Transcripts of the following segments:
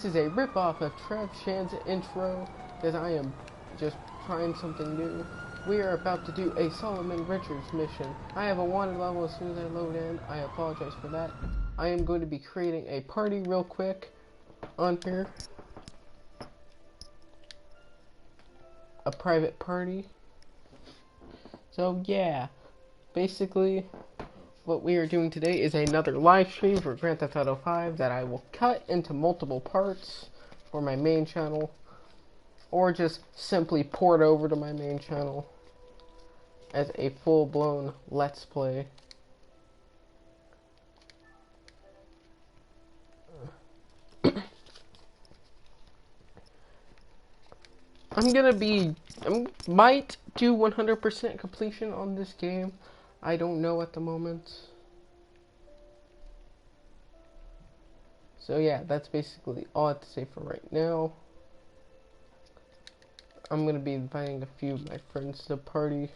This is a ripoff of Trev Shan's intro, because I am just trying something new. We are about to do a Solomon Richards mission. I have a wanted level as soon as I load in. I apologize for that. I am going to be creating a party real quick on here. A private party. So yeah, basically what we are doing today is another live stream for Grand Theft Auto 5 that I will cut into multiple parts for my main channel, or just simply port over to my main channel as a full-blown Let's Play. I might do 100% completion on this game. I don't know at the moment. So yeah, that's basically all I have to say for right now. I'm gonna be inviting a few of my friends to the party.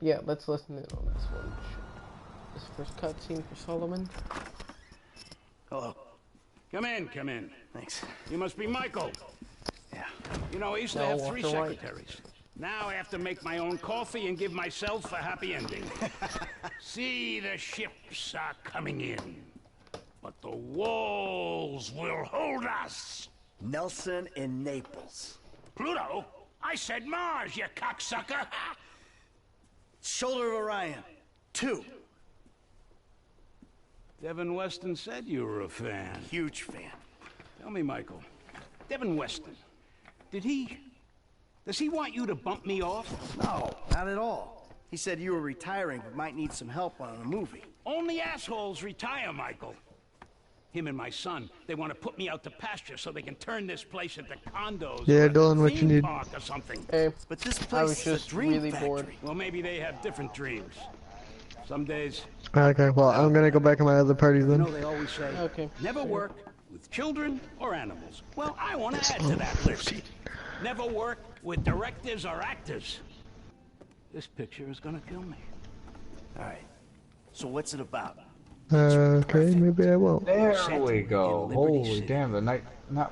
Yeah, let's listen in on this one. This first cutscene for Solomon. Hello. Come in. Thanks. You must be Michael. Yeah. You know, I used to No, have walk 3 to right. secretaries. Now I have to make my own coffee and give myself a happy ending. See, the ships are coming in, but the walls will hold us. Nelson in Naples. Pluto? I said Mars, you cocksucker. Shoulder of Orion. 2. Devin Weston said you were a fan. Huge fan. Tell me, Michael, Devin Weston, does he want you to bump me off? No, not at all. He said you were retiring but might need some help on a movie. Only assholes retire, Michael. Him and my son, they want to put me out to pasture so they can turn this place into condos. Yeah, or a Dylan, what you theme need? park or something. Hey, But this I place was is a just dream really factory. bored. Well, maybe they have different dreams. Some days, Okay, well, I'm gonna go back to my other party you then. know, they always say, Okay. never work with children or animals. Well, I want to add to that list. Never work with directors or actors. This picture is gonna kill me. All right. So what's it about? Okay, maybe I won't. There Set we in go. Liberty Holy City. damn, the night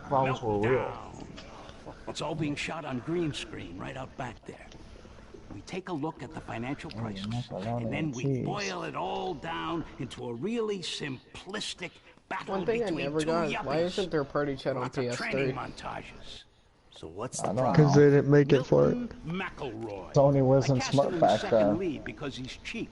flowers were real. Meltdown. It's all being shot on green screen right out back there. We take a look at the financial crisis, macaroni and then and we cheese. boil it all down into a really simplistic battle One thing I between never two got is yuppies. why isn't there a party chat on Lots of training PS3? montages. So what's the I don't problem? Because they didn't make it for it. Milton McElroy. Sony wasn't I cast smart him in back second then. lead because he's cheap.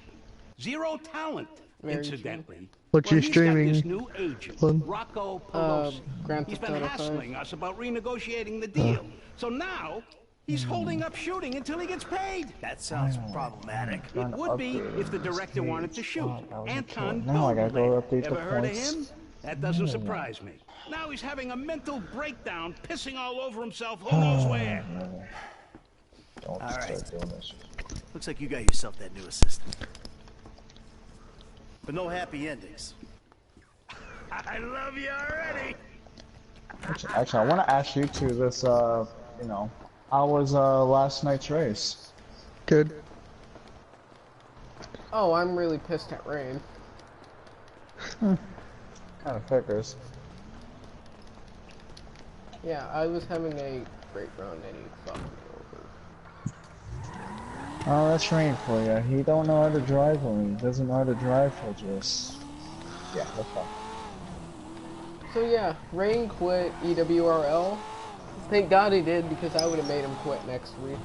Zero talent, Very incidentally. What you Well, he's got this streaming, new agent, Dylan? Rocco Pelosi. Grand He's Theft been Auto 5. hassling us about renegotiating the deal. So now, he's holding up shooting until he gets paid. That sounds problematic. It would be if the director wanted to shoot. Anton Now I gotta go Boulevard. update the Ever heard of points. him? That doesn't surprise me. Now he's having a mental breakdown, pissing all over himself who knows where. Don't All right. start doing this. Looks like you got yourself that new assistant. But no happy endings. I love you already. Actually, I want to ask you two this, you know, how was last night's race? Good. Oh, I'm really pissed at Rain. Kind of figures. Yeah, I was having a great run and he fucked me over. Oh, that's Rain for you. He don't know how to drive when he doesn't know how to drive. He'll just, yeah, that's fine. So yeah, Rain quit EWRL. Thank God he did, because I would have made him quit next week.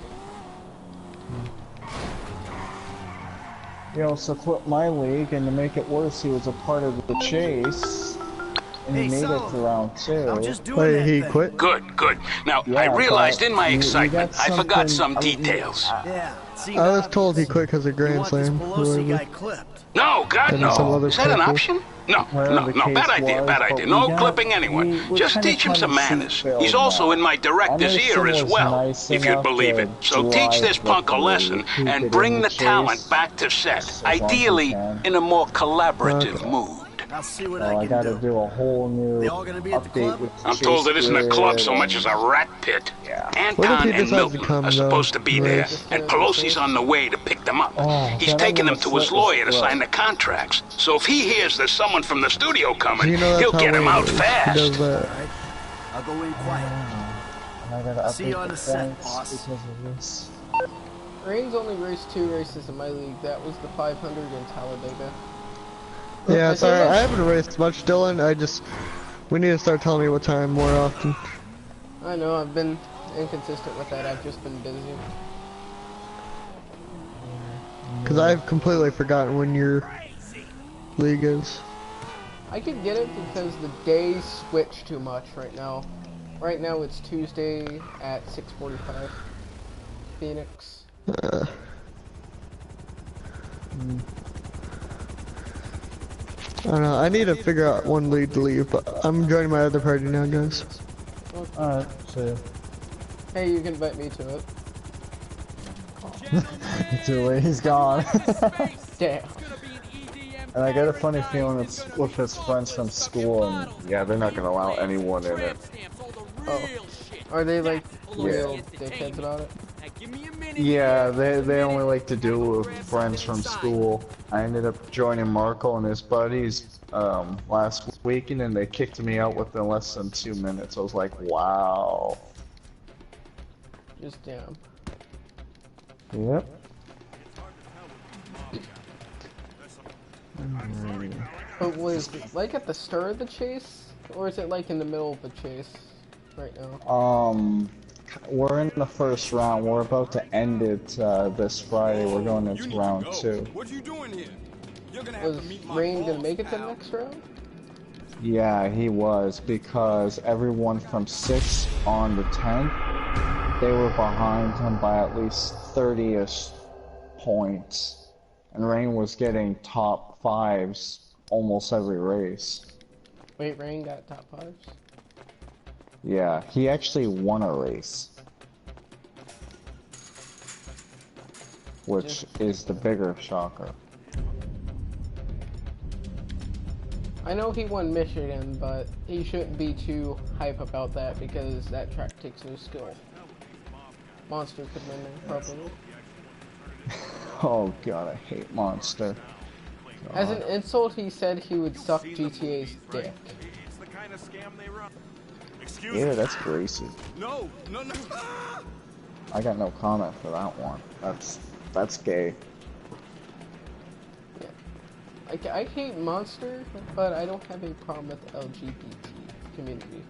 He also quit my league, and to make it worse, he was a part of the chase, and he Hey, made it Solomon. to round 2. I'm just doing Wait, that he thing. quit? Good. Now, Yeah, I realized but in my you excitement, got I forgot something- some I mean, details. Yeah. Seemed I was told he obvious. quit because of You Grand want this Slam. Pelosi Whoever. guy clipped. No, God, And some no. other Is that an people. option? No, Whatever the bad case idea, was, bad but idea. we No got- clipping anyone. we're Just kinda teach him trying some to see manners. Phil He's also now. in my director's Anderson ear as was well. nice If you'd enough believe to it. So teach this drive punk a luckily. lesson He and did bring in the the talent chase back to set. as long as he Ideally, can. in a more collaborative Okay. mood. All I'll see what So I I can gotta do. do a whole new They all gonna be at the update club? with I'm told it isn't a club so much as a rat pit. Yeah. What if Anton he and decides to Milton come, are though? supposed to be there, Race? and Pelosi's on the way to pick them up. Oh, He's then I'm taking them gonna to his slit his lawyer to throat. sign the contracts. So if he hears there's someone from the studio coming, You know that's he'll how get him Wayne out is. He fast. does that. Alright. I'll go in quiet. And I gotta See update you on the set, points boss. because of this. Rain's only raced 2 races in my league. That was the 500 in Talladega. Yeah, I it's think alright. I that's- haven't raced much, Dylan. We need to start telling me what time more often. I know, I've been inconsistent with that. I've just been busy. Because I've completely forgotten when your league is. I could get it because the days switch too much right now. Right now it's Tuesday at 6:45. Phoenix. I don't know. I need to figure out one league to leave, but I'm joining my other party now, guys. Alright, so Hey, you can invite me to it. too late, he's gone. Damn. And I get a funny feeling it's with his friends from school, and yeah, they're not gonna allow anyone in it. Oh. Are they like real dickheads about it? Yeah, they only like to do it with friends from school. I ended up joining Marco and his buddies last weekend, and they kicked me out within less than 2 minutes. I was like, wow. Just damn. Yep. But was it like at the start of the chase? Or is it like in the middle of the chase right now? We're in the first round. We're about to end it this Friday. We're going into round 2. What you doing here? You're gonna Was Rain gonna make it to the next round? Yeah, he was, because everyone from 6 on the 10th, they were behind him by at least 30-ish points. And Rain was getting top 5s almost every race. Wait, Rain got top 5s? Yeah, he actually won a race. Which is the bigger shocker. I know he won Michigan, but he shouldn't be too hype about that because that track takes no skill. Monster could win there, probably. Oh god, I hate Monster. As an insult, he said he would suck GTA's dick. It's the kind of scam they run. Excuse Yeah, me. that's greasy. No, no, no. Ah! I got no comment for that one. That's gay. I hate Monster, but I don't have a problem with the LGBT community.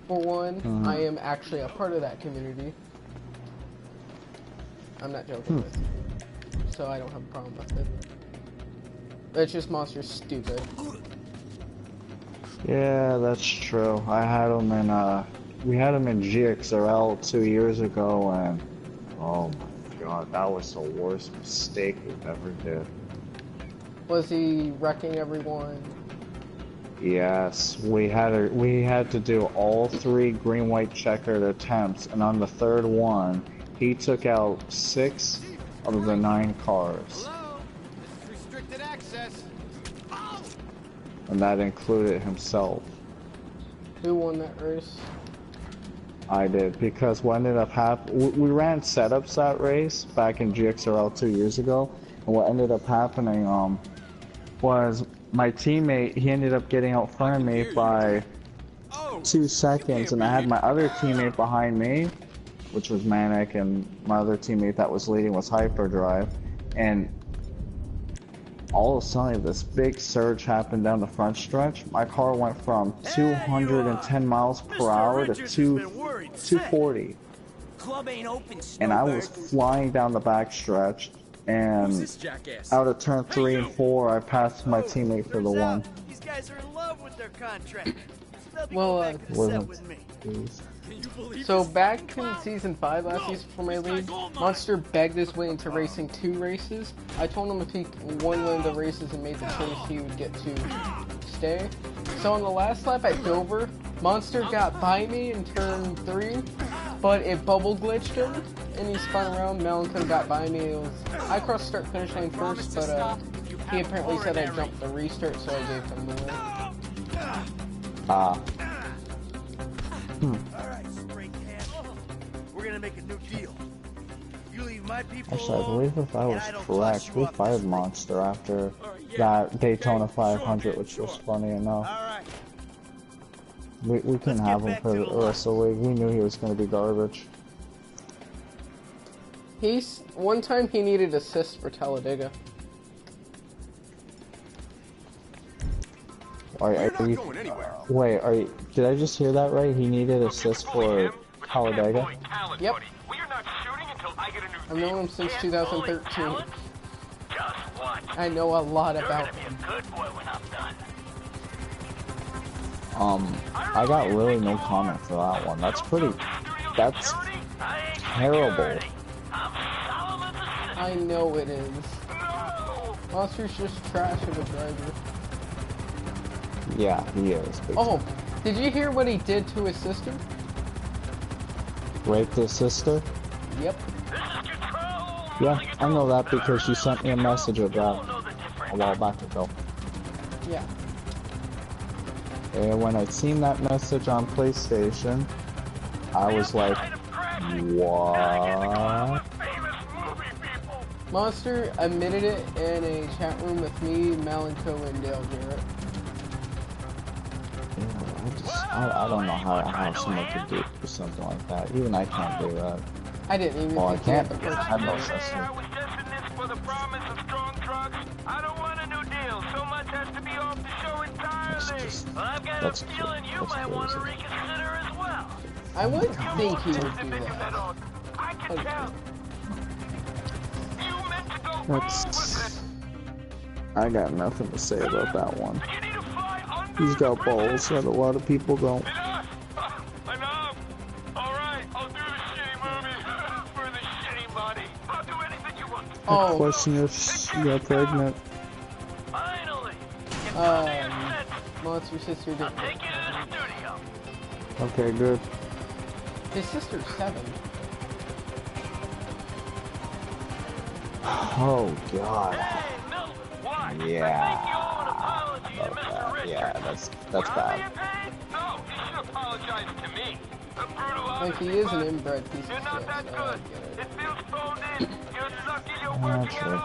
For one, I am actually a part of that community. I'm not joking with you. So I don't have a problem with it. It's just Monster's stupid. Yeah, that's true. I had him in we had him in GXRL 2 years ago, and oh my god, that was the worst mistake we've ever did. Was he wrecking everyone? Yes, we had to do all 3 green-white checkered attempts, and on the 3rd one, he took out 6 of the 9 cars, Hello? This is restricted access. Oh! and that included himself. Who won that race? I did, because what ended up we ran setups that race back in GXRL 2 years ago, and what ended up happening was my teammate, he ended up getting out front of me by 2 seconds, and I had my other teammate behind me, which was Manic, and my other teammate that was leading was Hyperdrive, and all of a sudden this big surge happened down the front stretch. My car went from 210 miles per hour to 240, Club ain't open, and I was flying down the back stretch, and out of turn 3 and 4 I passed my teammate for the one. These guys are in love with their contract. Well, Wasn't. with me. so back in Season 5 last season for my league, Monster begged his way into racing 2 races. I told him if he won one of the races and made the chase, he would get to stay. So on the last lap at Dover, Monster got by me in turn 3, but it bubble glitched him, and he spun around. Melancholy got by me. I crossed start finish line first, but He apparently said I jumped the restart, so I gave him the win. Alright, spray can. We're gonna make a new deal. You leave my people Actually, I alone, believe if I and was I don't correct, toss you we off fired this Monster after that Daytona 500, which was funny enough. Alright. We couldn't have him for the rest of the league. We knew he was going to be garbage. One time he needed assists for Talladega. Did I just hear that right? He needed assists for Talladega? Yep. I've known him since 2013. I know a lot about him. I got really no comment for that one. That's terrible. I know it is. Monster's just trash of a driver. Yeah, he is. Oh, did you hear what he did to his sister? Raped his sister? Yep. Yeah, I know that because she sent me a message of that a while back ago. Yeah. And when I seen that message on PlayStation, I was like, what? Monster admitted it in a chat room with me, Malenko, and Dale Jarrett. I don't know how someone could do something like that. Even I can't do that. I didn't even. Well, I think can't because I have no sister. That's crazy. I would think he would do that. I got nothing to say about that one. He's got balls that a lot of people don't. Oh. The question is, you got pregnant. Monster sister didn't. Okay, good. His sister's 7. Oh God. Yeah. Yeah, that's bad. Like, he is an inbred piece of shit, so I get it.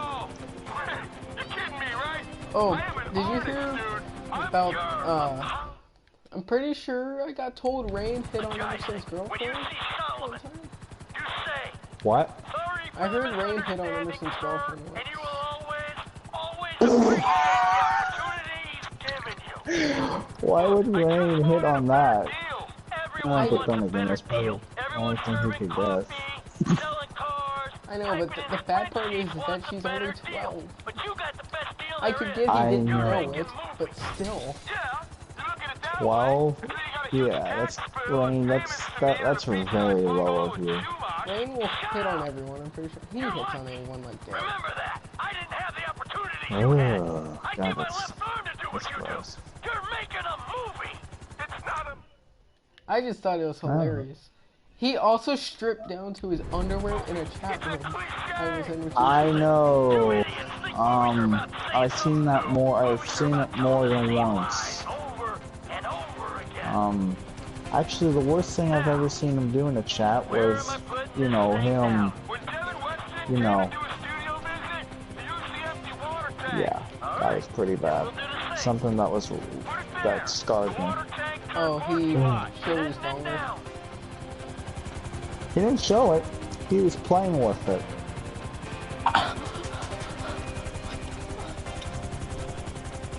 Oh, did you hear about, I'm pretty sure I got told Rain hit on Emerson's girlfriend one time. What? I heard Rain hit on Emerson's girlfriend once. Why would Rain hit on that? But then again, that's probably the only thing he could get. I know, but the bad part is that she's only 12. I could give you didn't know it, but still. 12? Yeah, that's Rain. That's very low of you. Rain will hit on everyone. I'm pretty sure he hits on everyone like that. Oh, God, that's gross. I just thought it was hilarious. He also stripped down to his underwear in a chat room. I know. I've seen it more than once. Actually, the worst thing I've ever seen him do in a chat was, him, yeah, that was pretty bad. Something that scarred me. Oh, he showed his dongle. He didn't show it. He was playing with it.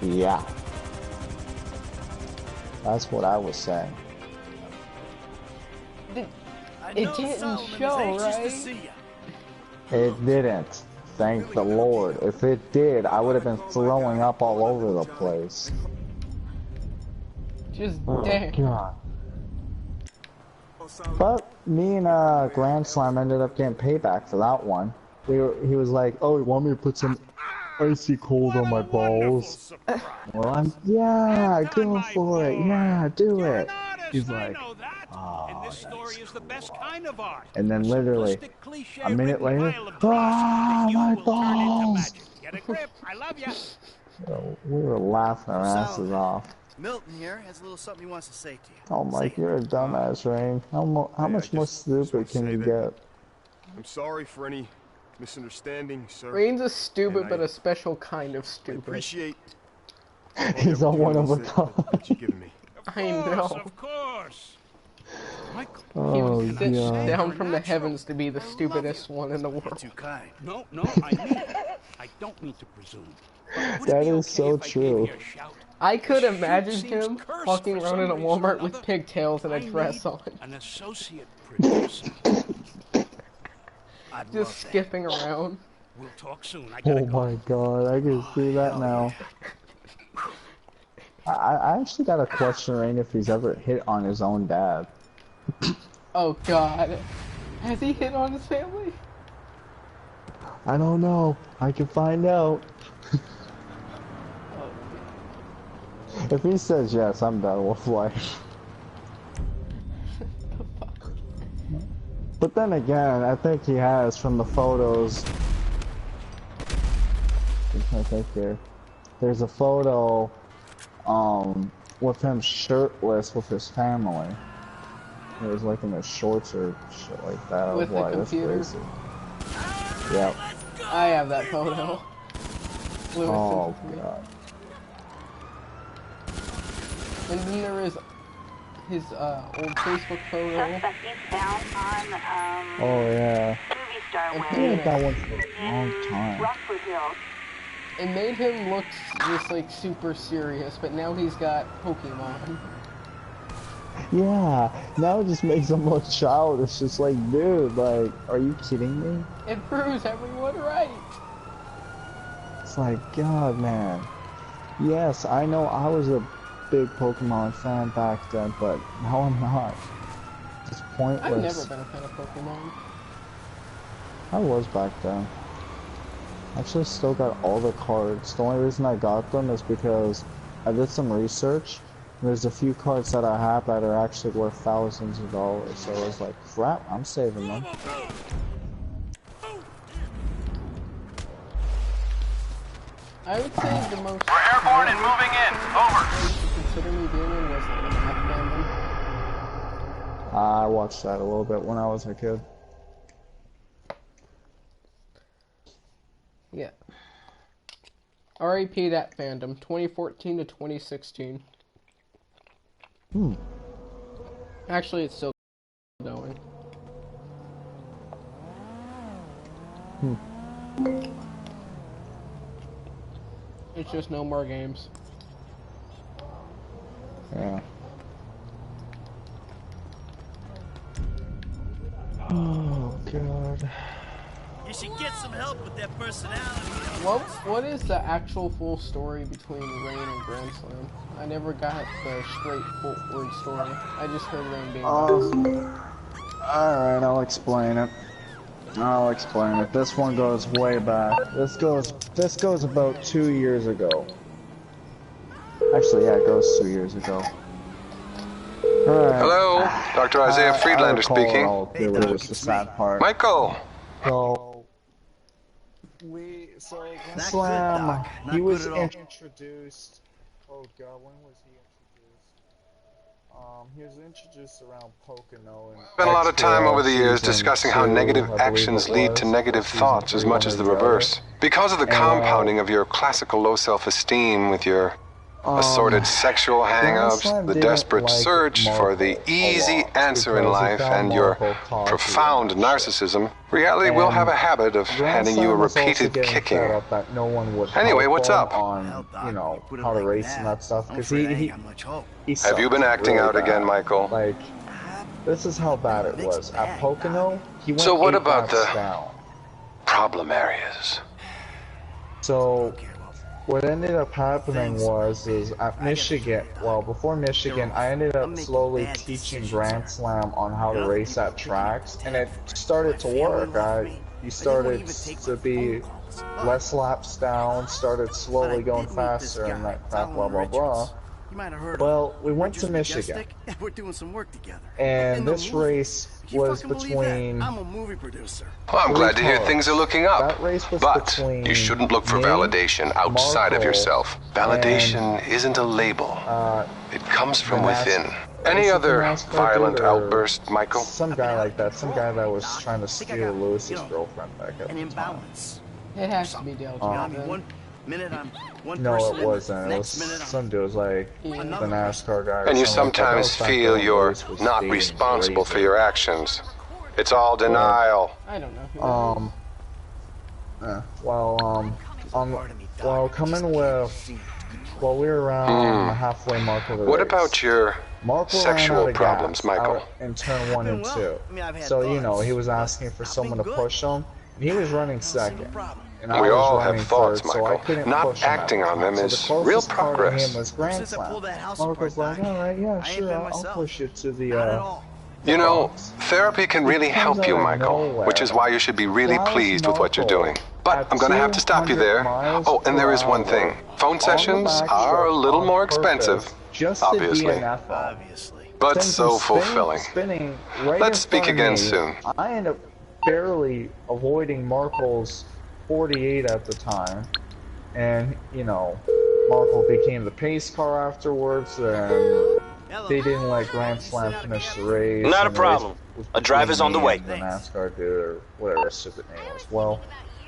Yeah. That's what I was saying. It didn't show, right? It didn't. Thank the Lord. If it did, I would have been throwing up all over the place. Just damn. God. But me and Grand Slam ended up getting payback for that one. He was like, "Oh, you want me to put some icy cold on my balls?" Well, yeah, go for it. Yeah, do it. He's like, "Oh, that's cool." And then literally a minute later, "Ah, my balls! Get a grip. I love ya. We were laughing our asses off. Milton here has a little something he wants to say to you. Oh, Mike, you're a dumbass, Rain. How much more stupid can you get? I'm sorry for any misunderstanding, sir. Rain's a stupid, but a special kind of I stupid. appreciate He's a one of a kind. that you given me. I know. Of course. Michael. He Oh, was sent God. down from the heavens to be the stupidest one in the You're world. too kind. No, I mean it. I don't mean to presume. But would it That be is okay so if I gave true. you a shout? I could The imagine street seems him cursed walking for around in a some reason or Walmart with another. pigtails and a I dress need on, an associate producer. I'd love just that. skipping around. We'll talk soon. I gotta Oh go. my God, I can see that now. I actually got a question, Rain, if he's ever hit on his own dad. Oh God, has he hit on his family? I don't know. I can find out. If he says yes, I'm done with life. But then again, I think he has from the photos. I think there's a photo, with him shirtless with his family. It was like in his shorts or shit like that. I was With the like, that's computer? crazy. Yep. I have that photo. Lewis Oh sent it to me. God. And then there is his old Facebook photo. Suspect eastbound on Oh yeah. Movie Star And I Way had that one for a long time. Rockford Hills. It made him look just like super serious, but now he's got Pokemon. Yeah, now it just makes him look childish. It's like, dude, like, are you kidding me? It proves everyone right. It's like, God, man. Yes, I know I was a big Pokemon fan back then, but now I'm not. It's pointless. I've never been a fan of Pokemon. I was back then. Actually, still got all the cards. The only reason I got them is because I did some research. There's a few cards that I have that are actually worth thousands of dollars. So I was like, crap, I'm saving them. I would say the most. We're airborne and moving in. Over. Consider me being in was like the Math Fandom. I watched that a little bit when I was a kid. Yeah. R.I.P. that fandom, 2014 to 2016. Actually, it's still going. It's just no more games. Yeah. Oh God. You should get some help with that personality. What is the actual full story between Rain and Grand Slam? I never got the straight full word story. I just heard Rain being Alright, I'll explain it. This one goes way back. This goes about 2 years ago. Actually, yeah, it goes 2 years ago. Alright. Hello, Dr. Isaiah Friedlander speaking. Hey, It Doc, was the it's sad part. Michael, So Not Slam, good, Doc. Not he was good at all. introduced. Oh God, when was he introduced? He was introduced around Pocono. And spent a lot of time over the years season discussing how 2, negative I believe actions it lead to was, negative season thoughts as 3, much one as the or other. reverse. Because of the compounding of your classical low self-esteem with your assorted sexual hang-ups, Slam the didn't desperate like search for the Marvel a easy lot answer in because he life found and your Marvel cocky profound and shit. narcissism, reality will have a habit of handing you a repeated kicking. That no one would Anyway, help what's him up? On, Hell, Doc, you know, put it how to like race and that stuff. I'm Because afraid I ain't he got much hope. Have you been acting out again, Michael? Like, this is how bad it was. At Pocono, he went So what 8 about laps the- down. Problem areas. So what ended up happening is at Michigan, well, before Michigan, I ended up slowly teaching Grand Slam on how to race at tracks, and it started to work. He started to be less laps down, started slowly going faster, and that crap, blah, blah, blah. You might have heard Well, of we went Richards to Michigan. Majestic. We're doing some work together. And In the this movie. race Can you was fucking believe that? between I'm a movie producer. Well, I'm glad to hear cars. things are looking up. That race was But between you shouldn't look for me, validation outside of Marco, yourself. Validation isn't a label. It comes from within. Any other violent outburst, Michael? Some guy like that. Some guy that was trying to steal Lewis's girlfriend back at An the time. imbalance. It has to be dealt with. I mean, then. one minute I'm one No, person, it wasn't. It was next minute I'm some dude was like the NASCAR guy. Or And you something like that. sometimes That was back feel when you're Lewis was not dating responsible for Razor. your actions. It's all denial. I don't know. Who Well, coming with, well, we were around the halfway mark of the What race. about your Marco sexual ran out of problems, gas Michael? out in turn 1 and 2. I mean, I've had So, you know, thoughts. he was asking for someone to push him, and he was running second. And I We was all running have thoughts, third, so I Michael. couldn't Not push him acting at on the them time. is So the real closest car to progress. him was Grand Since I Slam. pulled that house Marco's apart, like, all right, yeah, I ain't sure, been I'll myself. push you to the, Not at all. You know, box. therapy can really comes help you, out of Michael, nowhere. which is why you should be really Flies pleased with what you're Marco doing. But at I'm gonna have to stop you 200 there. miles Oh, and there per is one hour thing. Phone on the sessions back are a strip little on more purpose, expensive, just to obviously, be an F-up. Obviously. but Sends so him fulfilling. Spinning right Let's in speak front of again me. soon. I end up barely avoiding Marco's 48 at the time, and you know, Marco became the pace car afterwards, and they didn't let Grand Slam finish the race. Not a and the race problem. was A driver's between on the me way. and the NASCAR dude, or whatever his stupid name was. Well,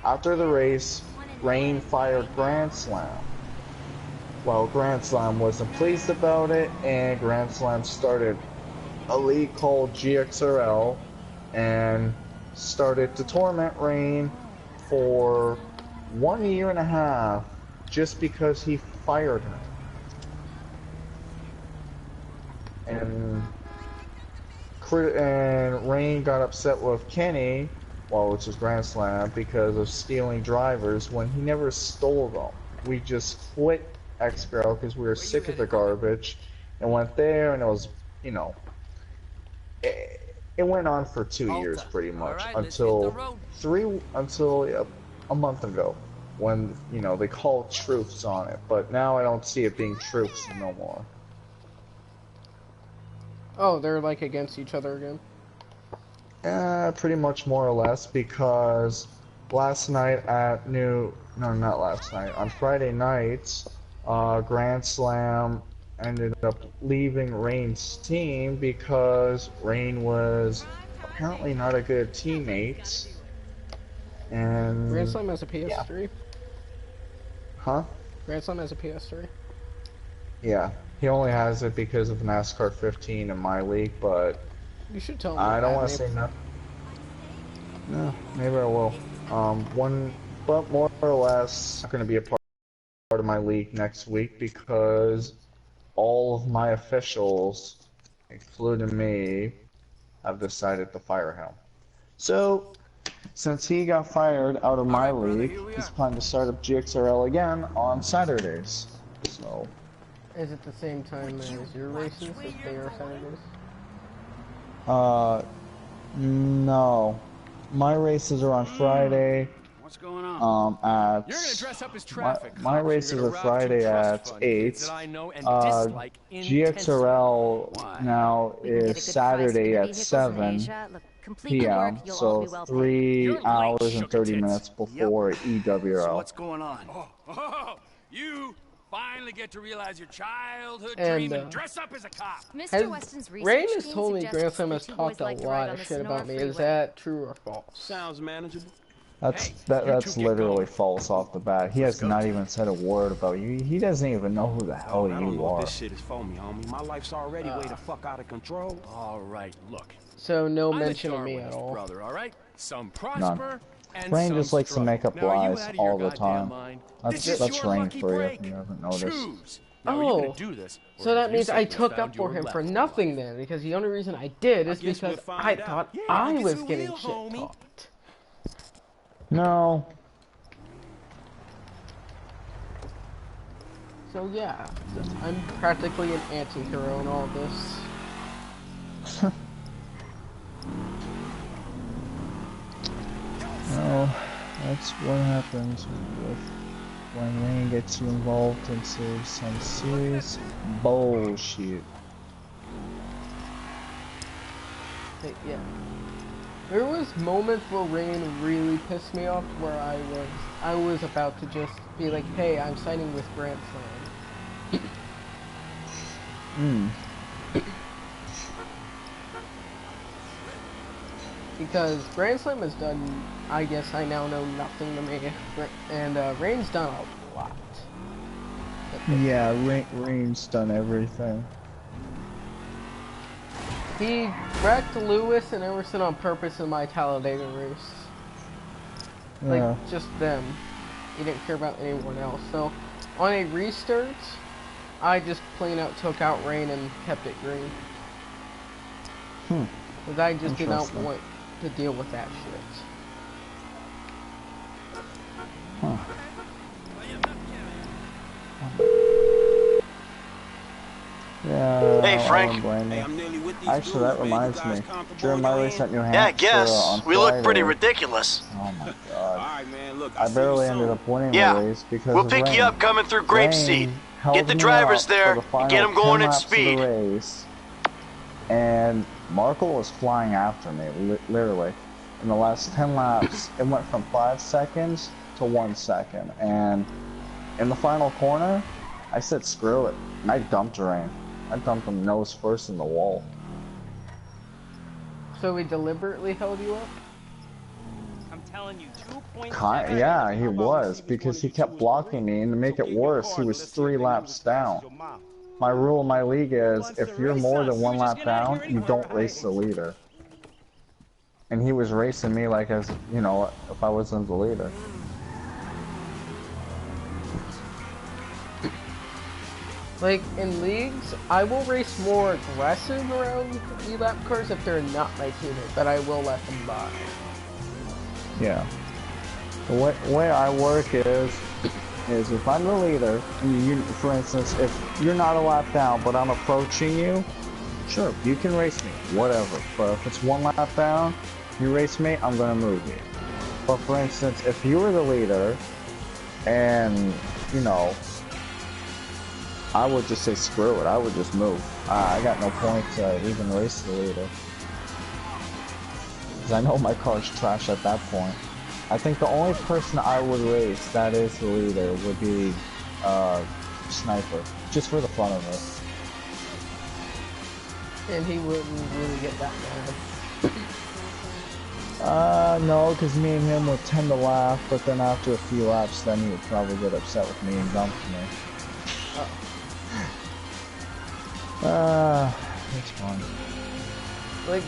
after the race, Rain fired Grand Slam. Well, Grand Slam wasn't pleased about it, and Grand Slam started a league called GXRL and started to torment Rain for 1 year and a half just because he fired him. And Rain got upset with Kenny, well, which is Grand Slam, because of stealing drivers when he never stole them. We just quit XGirl because we were sick of the garbage and went there, and it was, you know, it went on for 2 years pretty much until a month ago when, you know, they called truths on it, but now I don't see it being truths no more. Oh, they're like against each other again. Pretty much more or less, because last night at not last night, on Friday nights, Grand Slam ended up leaving Rain's team because Rain was apparently not a good teammate. And Grand Slam has a PS3. Huh? Grand Slam has a PS3. Yeah, he only has it because of NASCAR 15 in my league, but You should tell me. I don't that, want to maybe. say nothing. No, maybe I will. But more or less, I'm going to be a part of my league next week because all of my officials, including me, have decided to fire him. So, since he got fired out of my league, he's planning to start up GXRL again on Saturdays. So, Is it the same time as your races if they are Saturdays? no. My races are on Friday. What's going on? At You're gonna dress up as traffic. my cops. races You're gonna are rob Friday two trust at fund 8. kids that I know and dislike intensely. GXRL now is Saturday at 7 p.m. So 3 hours and 30 minutes before So EWRL. what's going on? Oh, you finally get to realize your childhood And, dream and dress up as a cop. Has, Rain has told me Grand Slam has talked a lot of shit about me. Is that true or false? Sounds manageable. That's literally false off the bat. He has not even said a word about you. He doesn't even know who the hell I don't you know if are. this shit is for me, homie. My life's already way the fuck out of control. All right, look. So no I'm a mention of me at Darwinist all. brother, all right? Some prosper and Rain some just likes to struggle. make up Now, are you lies out of your all the goddamn time. mind? That's This is your Rain lucky for you break. if you haven't noticed. Choose. Now, are you gonna Oh, do this, or so have that you means I simply took found up for your him for left nothing then, because the only reason I did is guess we'll because find I out. thought Yeah, I I guess was we getting will, shit homie. talked. No. So yeah, I'm practically an anti-hero in all this. No, that's what happens with when Rain gets you involved into some serious bullshit. Yeah. There was moments where Rain really pissed me off where I was about to just be like, hey, I'm signing with Grand Slam. Because Grand Slam has done, I guess I now know nothing to me, and Rain's done a lot. Yeah, Rain's done everything. He wrecked Lewis and Emerson on purpose in my Talladega race. Yeah. Like, just them. He didn't care about anyone else. So, on a restart, I just plain out took out Rain and kept it green. Because I just did not want to deal with that shit. Yeah. Hey, Frank. Actually, that reminds me. During my race at New Hampshire, Yeah, I guess. We look pretty Friday, ridiculous. oh my god. I barely ended up winning the race because we'll of pick rain. you up coming through Grapeseed. Rain Get the held me drivers up there for the and get them final going 10 at laps of speed. the race, and Markle was flying after me, literally. In the last 10 laps, it went from 5 seconds to 1 second, and in the final corner, I said screw it. I dumped Rain. I dumped him nose first in the wall. So he deliberately held you up? I'm telling you, 2 points. Yeah, he was, because he kept blocking me, and to make it worse, he was 3 laps down. My rule in my league is, if you're more than 1 lap down, you don't race the leader. And he was racing me like as, you know, if I wasn't the leader. Like, in leagues, I will race more aggressive around E-lap cars if they're not my teammate, but I will let them by. Yeah. The way I work is if I'm the leader, and you, for instance, if you're not a lap down, but I'm approaching you, sure, you can race me, whatever. But if it's 1 lap down, you race me, I'm gonna move you. But for instance, if you were the leader, and, you know, I would just say screw it, I would just move. I got no point to even race the leader. Because I know my car's trash at that point. I think the only person I would race that is the leader would be Sniper, just for the fun of it. And he wouldn't really get that mad. No, because me and him would tend to laugh, but then after a few laps, then he would probably get upset with me and dump me. It's fun. Like,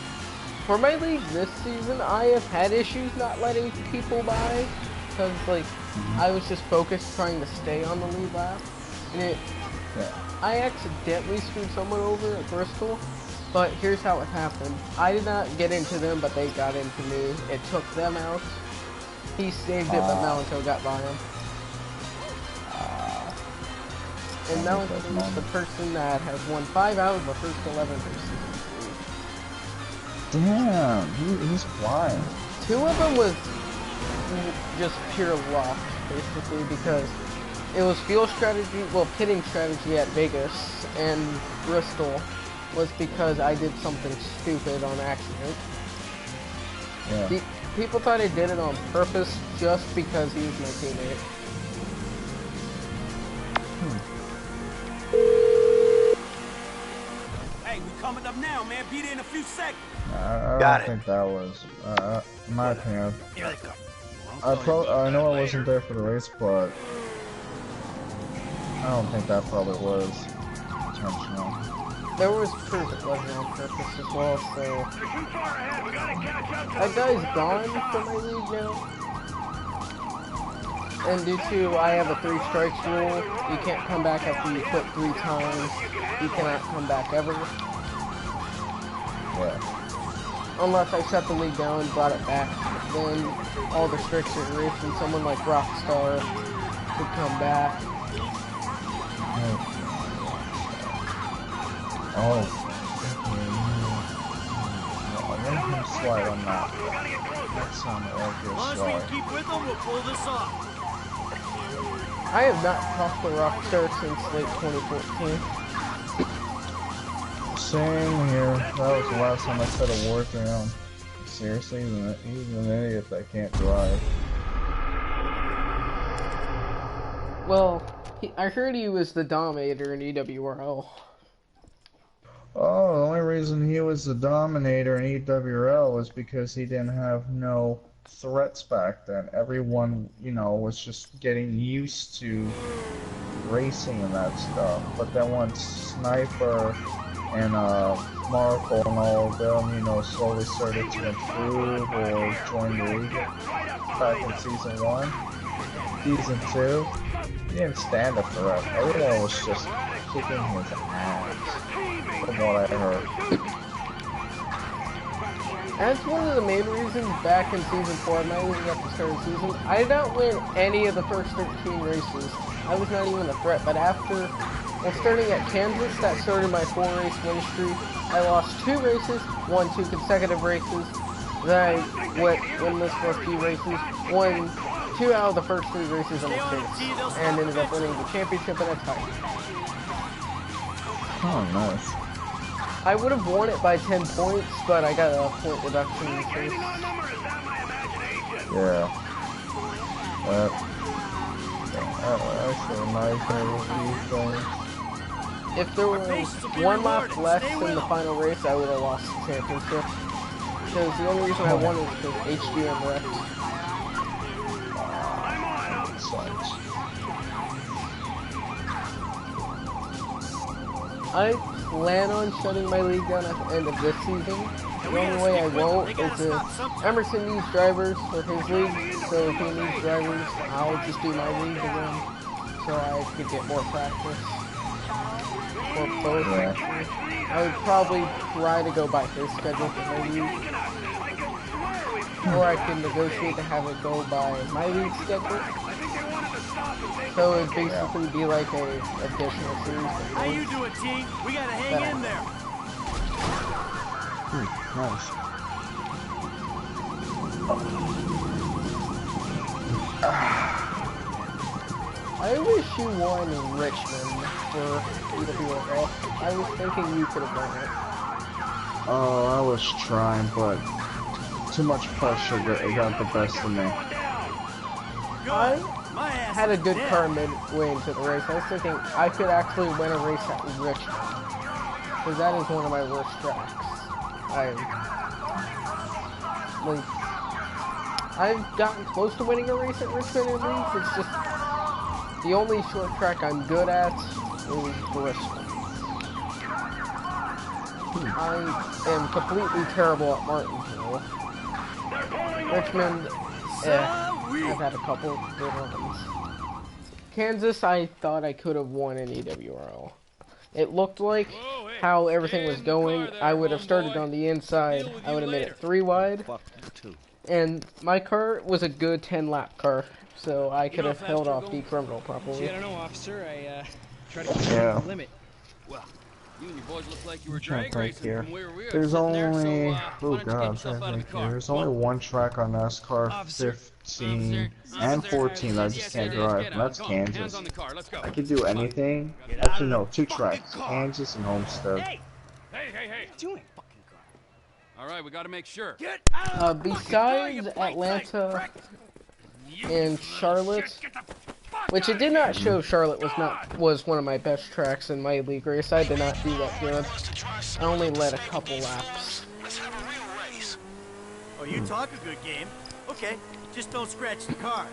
for my league this season, I have had issues not letting people by, because, like, I was just focused trying to stay on the lead lap, and I accidentally screwed someone over at Bristol, but here's how it happened. I did not get into them, but they got into me. It took them out. He saved it, but Malenko got by him. And Malenko is the person that has won 5 out of the first 11 races. Damn, he's flying. 2 of them was just pure luck, basically, because it was fuel strategy, well, pitting strategy at Vegas, and Bristol was because I did something stupid on accident. Yeah. People thought I did it on purpose just because he was my teammate. Hey, we coming up now, man. Be there in a few seconds. I don't think that was, in my opinion. Here they come. I know I wasn't there for the race, but I don't think that probably was intentional. There was proof it wasn't on purpose as well, so... That guy's gone from my league now. And due to I have a 3 strikes rule, you can't come back after you quit 3 times. You cannot come back ever. Yeah. Unless I shut the league down and brought it back, then all the strikes are erased and someone like Rockstar would come back. Oh. No, I'm gonna him slide on that. That's on the edge of As long as we slide. can keep with them, we'll pull this off. I have not talked to Rockstar since late 2014. Same here. That was the last time I said a word to him. Seriously, he's an idiot that can't drive. Well, I heard he was the Dominator in EWRL. Oh, the only reason he was the Dominator in EWRL was because he didn't have no threats back then. Everyone, you know, was just getting used to racing and that stuff. But then once Sniper and Marco and all of them, you know, slowly started to improve or join the league back in Season 1, Season 2, he didn't stand a threat. Everyone was just kicking his ass, from what I heard. That's one of the main reasons back in Season 4, my league at the start of the season, I did not win any of the first 13 races. I was not even a threat, but after, well, starting at Kansas, that started my 4-race win streak. I lost 2 races, won 2 consecutive races. Then I went winless for a few races, won 2 out of the first 3 races on the States, and ended up winning the championship in a tie. Oh, nice. I would have won it by 10 points, but I got a point deduction in the case. Yeah. That's a nice thing. If there was 1 lap less in the final race, I would have lost the championship. Because the only reason I won is because HDM wrecked. I plan on shutting my league down at the end of this season. The only way I won't is if Emerson needs drivers for his league, so if he needs drivers, I'll just do my league again, so I could get more practice. Or both, actually. I would probably try to go by his schedule for my league. Or I can negotiate to have it go by my league schedule. So it would basically be like a additional series. How you doing, team? We gotta hang in there. Nice. I wish you won in Richmond for EWRL. I was thinking you could have won it. Oh, I was trying, but too much pressure got the best of me. I had a good car midway into the race. I was thinking I could actually win a race at Richmond, because that is one of my worst tracks. I've gotten close to winning a race at Richmond in leagues. It's just the only short track I'm good at is Bristol. I am completely terrible at Martinsville. Richmond, I've had a couple good ones. Kansas, I thought I could have won in EWRL. It looked like how everything was going. I would have started on the inside. I would have made it 3 wide. And my car was a good 10-lap car, so I could have held off the criminal properly. I don't know, officer. I tried to control the limit. Well, you and your boys look like you were drag racing from where we were. There's only, oh god, there's only one track on NASCAR 15 and 14 that I just can't drive, and that's Kansas. I could do anything. Actually, no, 2 tracks, Kansas and Homestead. Hey! Doing fucking car. All right, we got to make sure. Besides Atlanta and Charlotte, which it did not show Charlotte was one of my best tracks in my league race. I did not do that good. I only led a couple laps. Oh, you talk a good game. Okay, just don't scratch the cars.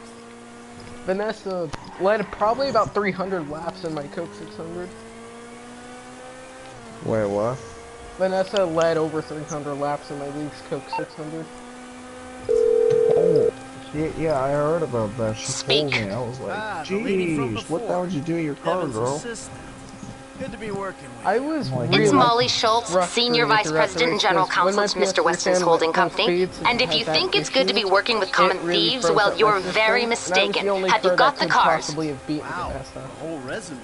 Vanessa led probably about 300 laps in my Coke 600. Wait, what? Vanessa led over 300 laps in my league's Coke 600. Oh, yeah, I heard about that. She told me. I was like, jeez, what the hell did you do in your car, girl? Good to be working with. I was really It's Molly Schultz, Senior Vice President and General Counsel to Mr. Weston's holding company. And if you think it's good to be working with common thieves, well, you're very mistaken. Have you got the cars? Wow, whole resume.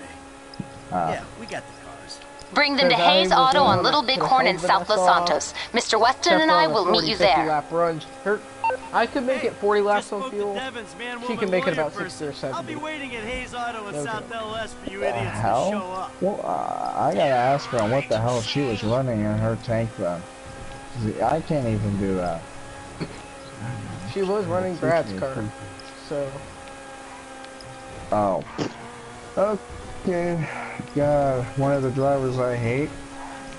Yeah, we got the cars. Bring them to Hayes Auto on Little Bighorn in South Los Santos. Mr. Weston and I will meet you there. I could make it 40 laps Just on spoke to fuel. Devins, man, She woman, can make it lawyer about 60 or person. I'll 70. be waiting at Hayes Auto in No South joke. LS for you The idiots to hell? show up. Well, I gotta ask her on what the hell she was running in her tank then. I can't even do that. She was running Brad's car, so... Oh. Okay. God, one of the drivers I hate.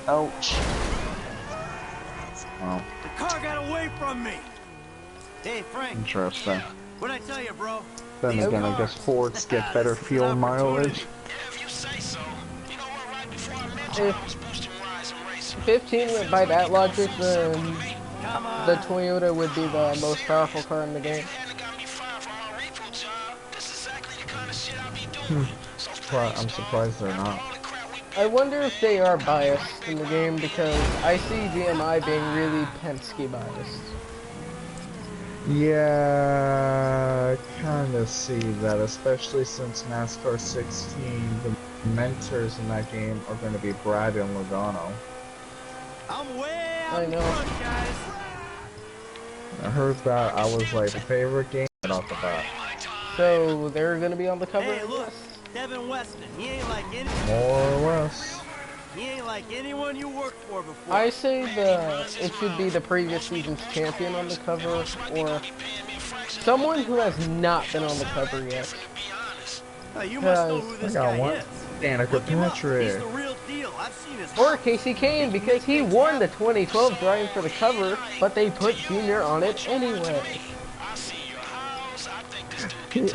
Ouch. Well, The car got away from me. Hey, Frank. interesting. What'd I tell you, bro? Then These again, I cars. guess Fords get better This is fuel an opportunity. mileage. If 15 went by that logic, then the Toyota would be the most powerful car in the game. I'm surprised they're not. I wonder if they are biased in the game, because I see DMI being really Penske biased. Yeah, I kind of see that, especially since NASCAR 16, the mentors in that game are going to be Brad and Logano. I'm way I out know. front, guys. I heard that. I was like, favorite game right off the bat. So they're gonna be on the cover. Hey, look, Devin Weston. He ain't like More or less. He ain't like anyone you worked for before. I say it should be the previous season's champion on the cover, or someone who has not been on the cover yet. You must know who this guy is. Danica Patrick. He's the real deal. I've seen his. Or Casey Kane, because he won the 2012 driving for the cover, but they put Junior on it anyway. Did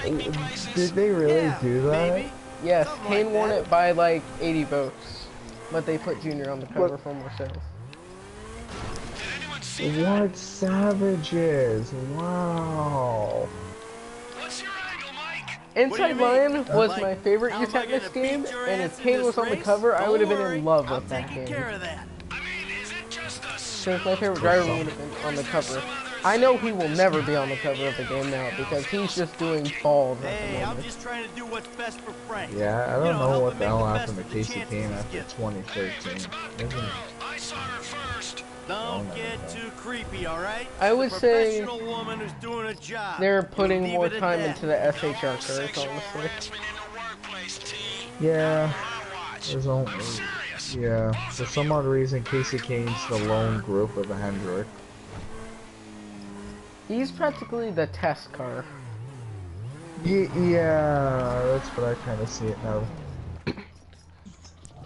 they really do that? Maybe. Yes, Kane won it by like 80 votes, but they put Junior on the cover for more sales. What savages! Wow. Inside Lion was my favorite Utechnics game, and if Kane was on the cover, I would have been in love with that game. Since my favorite driver would have been on the cover. I know he will never be on the cover of the game now, because he's just doing balls at the Hey, I'm moment. just trying to do what's best for Frank. Yeah, I You don't know help what him the make hell best happened to of the Casey chances Kane he's after given. 2013. Don't get too creepy, alright? I would say Professional woman who's doing a job. they're You'll putting leave more it at time that. into the SHR cars, honestly. Yeah, there's only, yeah, for some odd reason Casey Kane's the lone group of the Hendrick. He's practically the test car. Yeah, that's what I kind of see it now.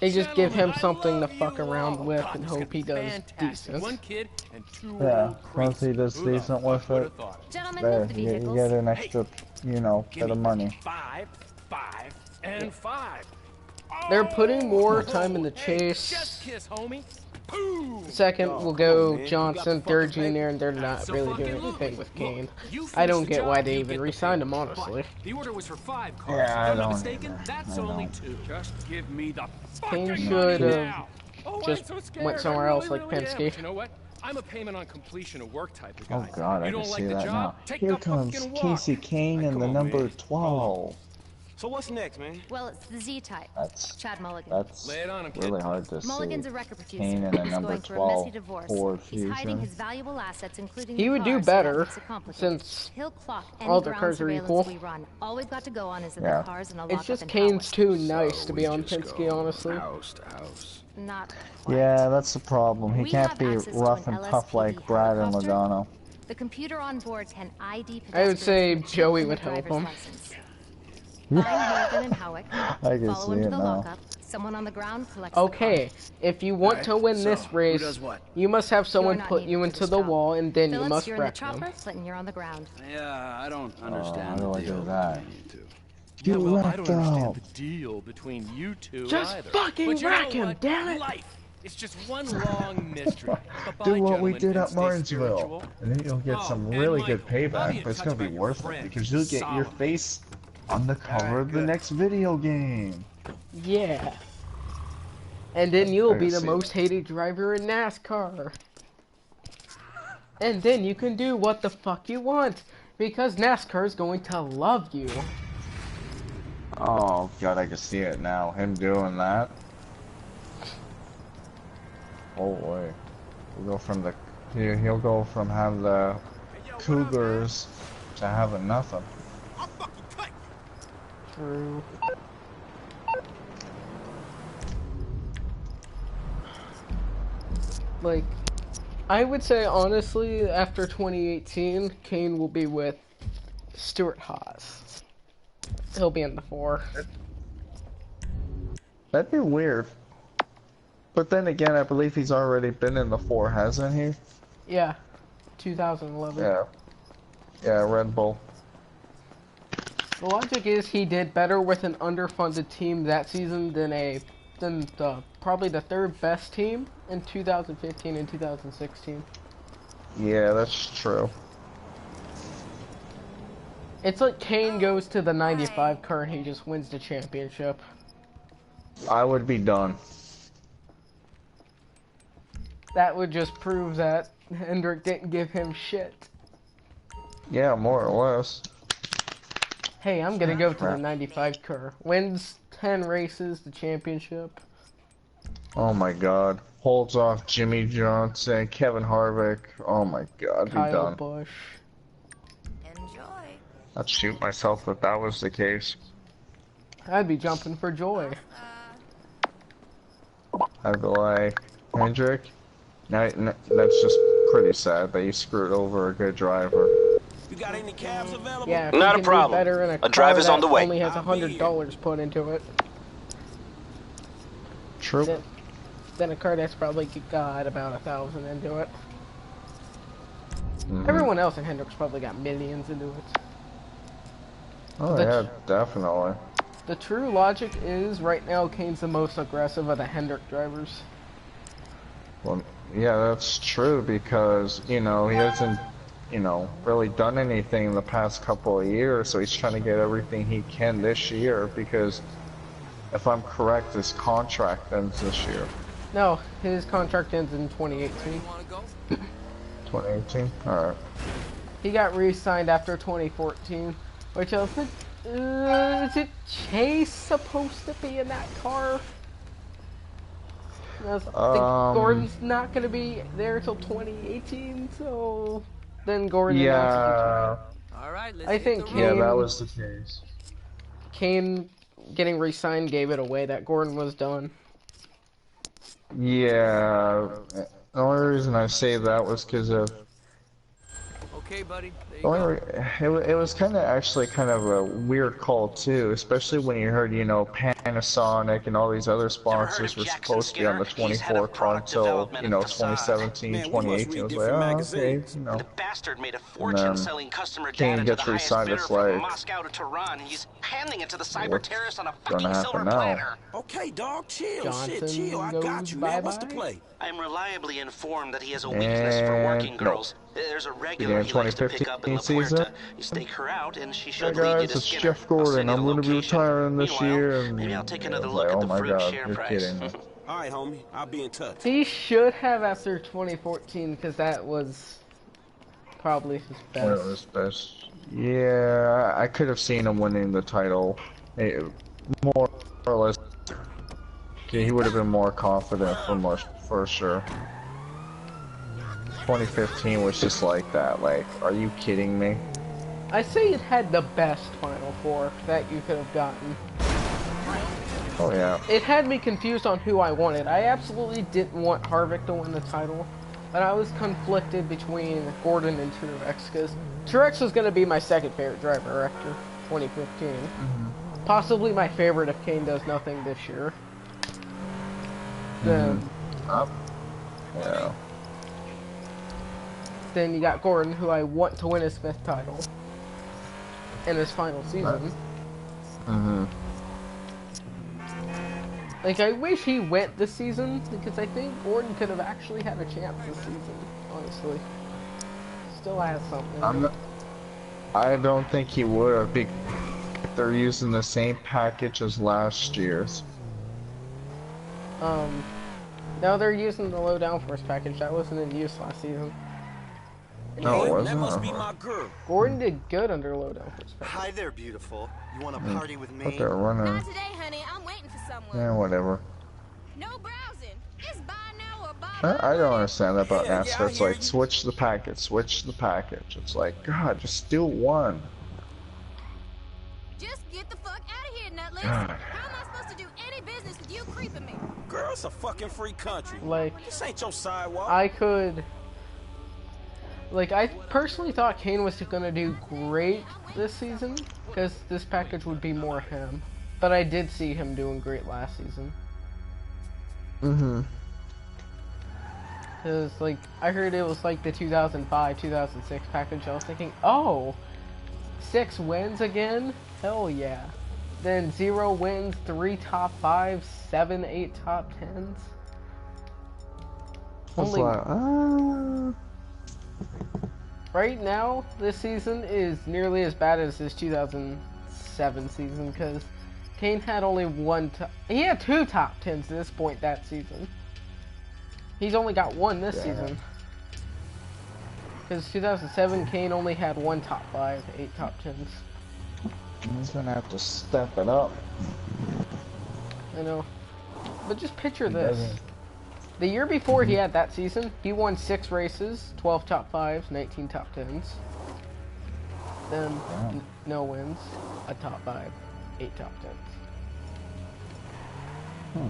They just give him something to fuck around with and hope he does decent. One kid and two Yeah, once he does decent with it, there, you get an extra, you know, bit of money. 5, 5, and 5. They're putting more time in the chase. Just kiss, homie. Second will go Johnson, third Junior, and they're not really doing anything with Kane. I don't get why they even re-signed him, honestly. The order was for 5 cars. Yeah, I If I'm not don't mistaken, either. that's I only don't. 2. Just give me the Kane fucking should money have now. just went somewhere else like Really am. Penske. But you know what? I'm a payment on completion of work type of guy. Oh god, I You can don't see like the that job? now. Take Here the comes fucking walk. Casey Kane and the number 12. So what's next, man? Well, it's the Z-type. That's Chad Mulligan. that's Lay it on him, kid. really hard to see. Mulligan's a record producer. Kane and a He's number going through a 12 messy divorce. Ford He's hiding Fusion. his valuable assets, including He the would do cars, so that better, makes it complicated. since He'll clock any all their ground cars are surveillance equal. we run. All we've got to go on is in Yeah. the cars and a It's lockup just in Kane's Howard. too nice to be on Penske, honestly. House to house. Not quite. Yeah, that's the problem. He We can't have be access to rough an and tough LSPD like Brad and helicopter. Logano. The computer on board can ID pedestrians. I would say with a chip Joey in would their help driver's him. license. Find Mulligan and Howick. I can Follow see him to it the now. lockup. Someone on the ground collects the Okay, cars. if you want to win this race, does what? you must have someone You're not put needed you for into this the job. wall, and then you Phillips, must you're in the wreck them. chopper. Clinton, you're on the ground. Yeah, I don't How understand do I the deal. do that? Yeah, well, I wrecked don't understand out. the deal between you two Just either. fucking But you wreck know him, what? damn it! Life is just one long mystery. Bye-bye, Do what we gentlemen, did and at stay Martinsville, spiritual. and then you'll get Oh, some and really good Michael, I'll be payback, in but it's touch gonna be about your worth it friend, because you'll get your Solomon. face on the cover Alright, of the good. next video game. Yeah. And then you'll I be can the see most hated driver in NASCAR. And then you can do what the fuck you want, because NASCAR is going to love you. Oh god, I can see it now. Him doing that. Oh boy. We'll go from the he'll go from have the Cougars to having nothing. True. Like, I would say honestly, after 2018, Kane will be with Stuart Haas. He'll be in the 4. That'd be weird. But then again, I believe he's already been in the 4, hasn't he? Yeah, 2011. Yeah. Yeah, Red Bull. The logic is he did better with an underfunded team that season than probably the 3rd best team in 2015 and 2016. Yeah, that's true. It's like Kane goes to the 95 car and he just wins the championship. I would be done. That would just prove that Hendrick didn't give him shit. Yeah, more or less. Hey, I'm gonna go to the 95 car. Wins 10 races, the championship. Oh my god. Holds off Jimmy Johnson, Kevin Harvick. Oh my god, be Kyle done. Busch. I'd shoot myself if that was the case. I'd be jumping for joy. I'd be like, Hendrick, that's just pretty sad that you screwed over a good driver. You got any cabs available? Yeah, Not a problem. Better in a driver's on the way. Only has $100 put into it. True. Then a car that's probably got about 1,000 into it. Everyone else in Hendrick's probably got millions into it. Oh yeah, definitely. The true logic is right now Kane's the most aggressive of the Hendrick drivers. Well, yeah, that's true because, you know, he hasn't, you know, really done anything in the past couple of years, so he's trying to get everything he can this year because, if I'm correct, his contract ends this year. No, his contract ends in 2018. 2018? Alright. He got re-signed after 2014, which I was like, is it Chase supposed to be in that car? I was thinking Gordon's not going to be there till 2018, so then Gordon announced I think Kane, yeah, that was the case. Kane getting re-signed gave it away that Gordon was done. Yeah, the only reason I say that was because of Okay, buddy. it was kind of a weird call too, especially when you heard, you know, Panasonic and all these other sponsors were supposed to be on the 24 car until, you know, 2017, 2018. It was like, oh, okay, you know. The bastard made a fortune selling customer Kane data to gets the highest re-signed, bidder it's from like, Moscow to Tehran. He's handing it to the cyber what's terrorist on a gonna fucking happen silver now? platter. Okay, dog, chill. Johnson Shit, chill. I got you, man. What's the play? I'm reliably informed that he has a weakness for working girls. There's a regular he likes to pick up in La Puerta. You stake her out, and she should lead you guys, to it's Skinner. Jeff Gordon. I'm going to be retiring this Meanwhile, year. And maybe I'll take another I was look like, at the oh my fruit God, share you're price. kidding me. All right, homie. I'll be in touch. He should have after 2014 because that was probably his best. Well, it was best. Yeah, I could have seen him winning the title. More or less. Okay, he would have been more confident for sure. 2015 was just like that. Like, are you kidding me? I say it had the best Final Four that you could have gotten. Oh yeah. It had me confused on who I wanted. I absolutely didn't want Harvick to win the title, but I was conflicted between Gordon and Truex because Truex was going to be my second favorite driver after 2015. Possibly my favorite if Kane does nothing this year. Then, yeah. Then you got Gordon, who I want to win his 5th title in his final season. Like, I wish he went this season, because I think Gordon could have actually had a chance this season, honestly. Still has something. I don't think he would have, because they're using the same package as last year's. No, they're using the low downforce package. That wasn't in use last season. No, it wasn't. That must be my girl. Gordon did good under low downforce package. Hi there, beautiful. You want to party with me? But they're running. Not today, honey. I'm waiting for someone. Yeah, whatever. No browsing. It's buy now or buy I don't understand that about NASCAR. It's like, switch the package, switch the package. It's like, God, just do one. Just get the fuck out of here, Nutless. God. How am I supposed to do any business with you creeping me? Girl, it's a fucking free country. Like, this ain't your sidewalk. I personally thought Kane was gonna do great this season, because this package would be more him. But I did see him doing great last season. Mm-hmm. Because, like, I heard it was like the 2005, 2006 package. I was thinking, oh, 6 wins again? Hell yeah. Then 0 wins, 3 top 5s, 7, 8 top 10s. Right now, this season is nearly as bad as his 2007 season, because Kane had only he had 2 top 10s at this point that season. He's only got 1 this season. Because 2007, Kane only had 1 top 5, 8 top 10s. He's gonna have to step it up. I know. But just picture this. The year before he had that season, he won 6 races, 12 top 5s, 19 top 10s. Then, no wins, a top 5, 8 top 10s.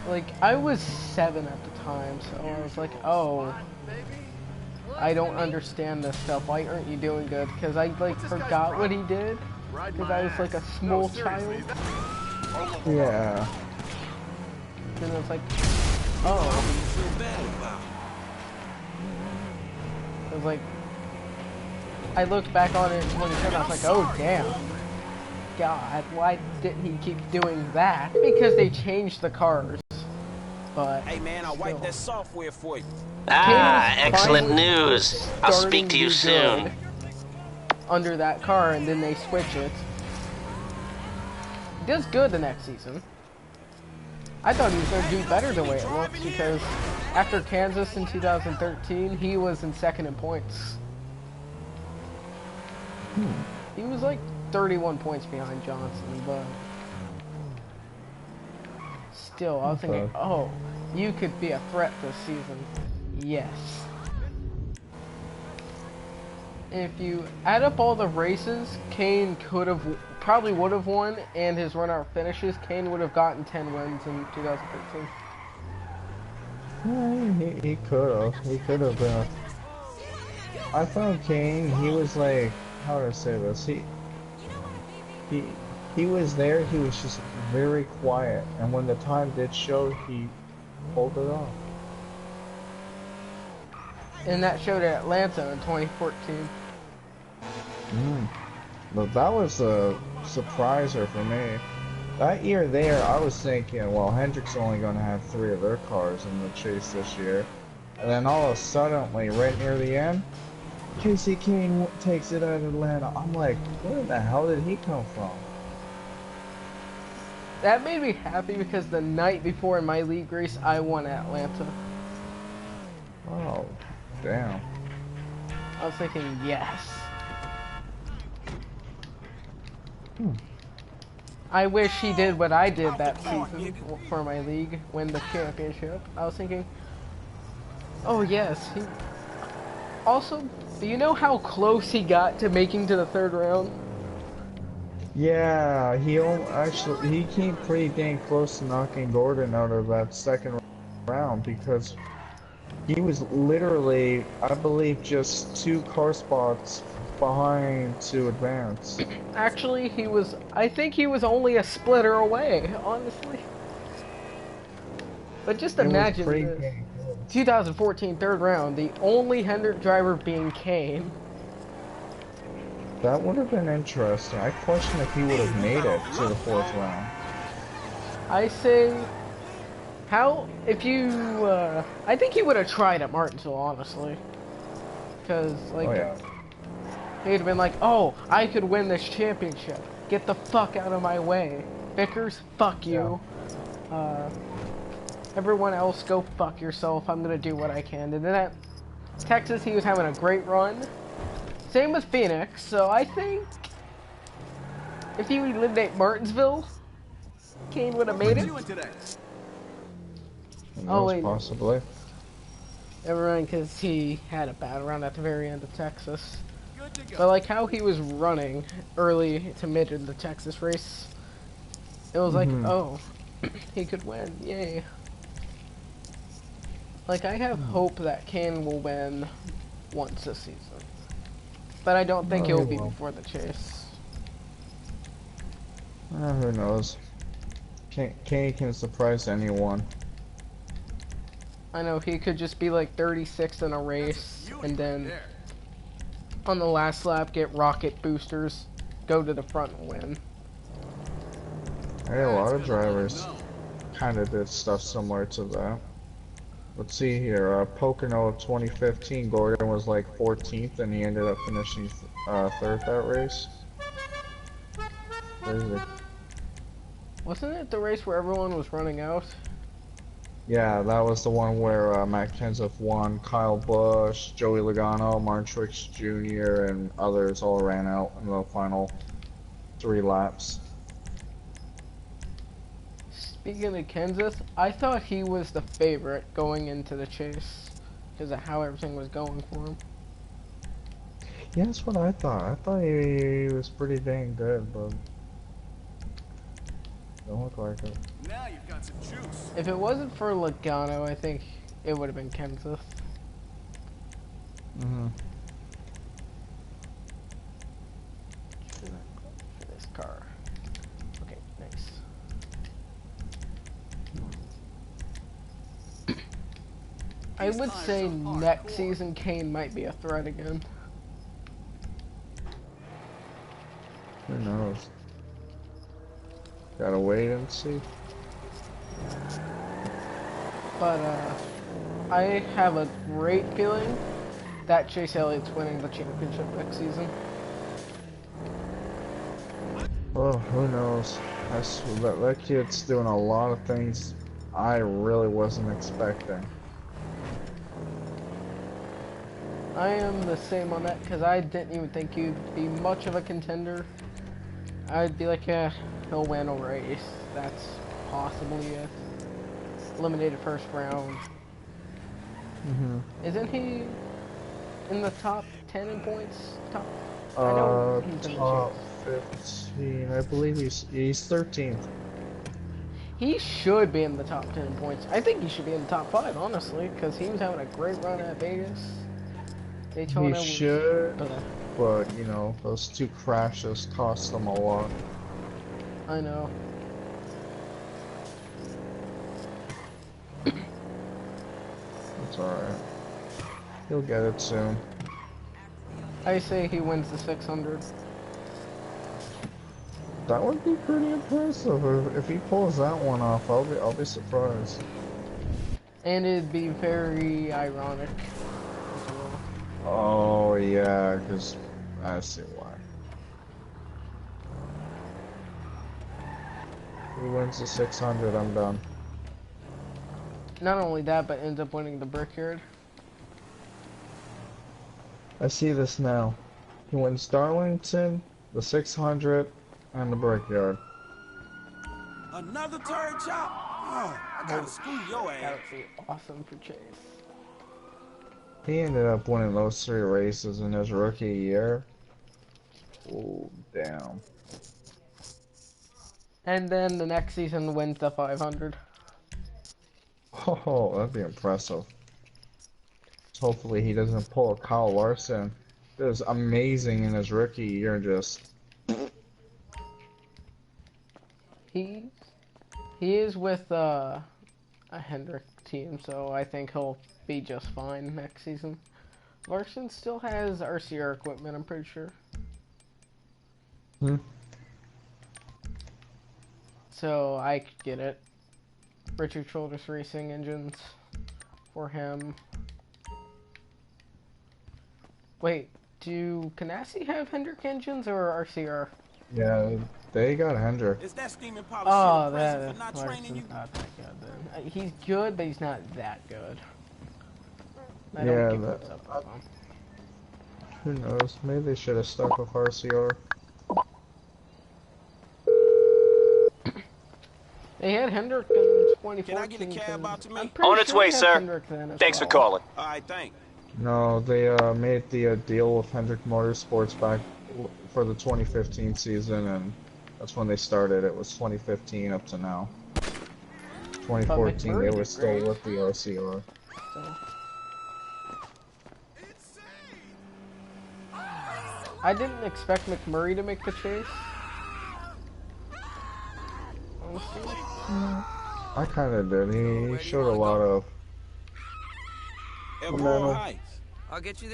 Like, I was 7 at the time, so I was like, oh, I don't understand this stuff. Why aren't you doing good? Because I, like, forgot what he did. Because I was, like, a small child. Yeah. And I was like, oh. I was like, I looked back on it when he said, I was like, oh, damn. God, why didn't he keep doing that? Because they changed the cars. But hey man, I'll wipe that software for you. Ah, excellent news. I'll speak to you soon. Under that car, and then they switch it. He does good the next season. I thought he was going to do better the way it looks, because after Kansas in 2013, he was in 2nd in points. He was like 31 points behind Johnson, but still, I was thinking, oh, you could be a threat this season. Yes. If you add up all the races, Kane probably would have won, and his run-out finishes, Kane would have gotten 10 wins in 2013. He could have. He could have been. I found Kane, he was like, how do I say this? He was there, he was just very quiet, and when the time did show, he pulled it off. And that showed at Atlanta in 2014. But that was a surpriser for me. That year there, I was thinking, well, Hendrick's only going to have 3 of their cars in the chase this year. And then all of a sudden, right near the end, Kasey Kahne takes it out of Atlanta. I'm like, where the hell did he come from? That made me happy because the night before in my league race, I won Atlanta. Oh, damn. I was thinking, yes. I wish he did what I did that season for my league, win the championship. I was thinking, oh yes. Also, do you know how close he got to making to the 3rd round? Yeah, he came pretty dang close to knocking Gordon out of that 2nd round because he was literally, I believe, just 2 car spots behind to advance. Actually, I think he was only a splitter away, honestly. But just imagine this. 2014 3rd round, the only Hendrick driver being Kane. That would have been interesting. I question if he would have made it to the 4th round. I say, I think he would have tried at Martinsville, honestly. Because, like, he'd have been like, oh, I could win this championship. Get the fuck out of my way. Vickers, fuck you. Everyone else, go fuck yourself. I'm gonna do what I can. And then at Texas, he was having a great run. Same with Phoenix, so I think if he would eliminate Martinsville, Kane would have made it. Oh wait, possibly. Never mind, because he had a bad run at the very end of Texas. But like how he was running early to mid in the Texas race, it was like, oh, he could win, yay. Like I have hope that Kane will win once this season, but I don't think it will be before the chase. Who knows? Kane can surprise anyone. I know, he could just be like 36th in a race, and then on the last lap get rocket boosters, go to the front and win. Hey, a lot of drivers kind of did stuff similar to that. Let's see here, Pocono of 2015, Gordon was like 14th and he ended up finishing third that race. Crazy. Wasn't it the race where everyone was running out? Yeah, that was the one where Matt Kenseth won, Kyle Busch, Joey Logano, Martin Truex Jr., and others all ran out in the final 3 laps. Speaking of Kenseth, I thought he was the favorite going into the chase because of how everything was going for him. Yeah, that's what I thought. I thought he was pretty dang good, but don't look like it. Now you've got some juice. If it wasn't for Logano, I think it would have been Kenseth. For this car. Okay, nice. I would say next season Kane might be a threat again. Who knows? Gotta wait and see. But I have a great feeling that Chase Elliott's winning the championship next season. Oh, who knows? That kid's doing a lot of things I really wasn't expecting. I am the same on that because I didn't even think he'd be much of a contender. I'd be like, yeah, he'll win a race. That's possibly it. Eliminated first round. Isn't he in the top 10 in points? Top Top 15. I believe he's 13th. He should be in the top 10 in points. I think he should be in the top 5, honestly, because he was having a great run at Vegas. Daytona He should, but you know, those 2 crashes cost him a lot. I know. It's alright. He'll get it soon. I say he wins the 600. That would be pretty impressive. If he pulls that one off, I'll be surprised. And it'd be very ironic. Oh yeah, because I see why. He wins the 600, I'm done. Not only that, but ends up winning the Brickyard. I see this now. He wins Darlington, the 600, and the Brickyard. Another turd chop? Oh, I gotta screw your ass. That would be awesome for Chase. He ended up winning those 3 races in his rookie year. Oh, damn. And then the next season wins the 500. Oh, that'd be impressive. Hopefully he doesn't pull a Kyle Larson. It was amazing in his rookie year, just... He is with a Hendrick team, so I think he'll be just fine next season. Larson still has RCR equipment, I'm pretty sure. So I could get it. Richard Childress Racing engines for him. Wait, do Ganassi have Hendrick engines or RCR? Yeah, they got Hendrick. Is that steaming power Larson's not training you? not that good then. He's good, but he's not that good. I Yeah, don't get what's up with him. Who knows? Maybe they should have stuck with RCR. They had Hendrick and 2014. Can I get a cab out to me? On its way, sir. Thanks for calling. All right, thanks. No, they made the deal with Hendrick Motorsports back for the 2015 season, and that's when they started. It was 2015 up to now. 2014, they were still with the RCR. I didn't expect McMurray to make the chase. I kind of did. He showed a lot of momentum. I'll get you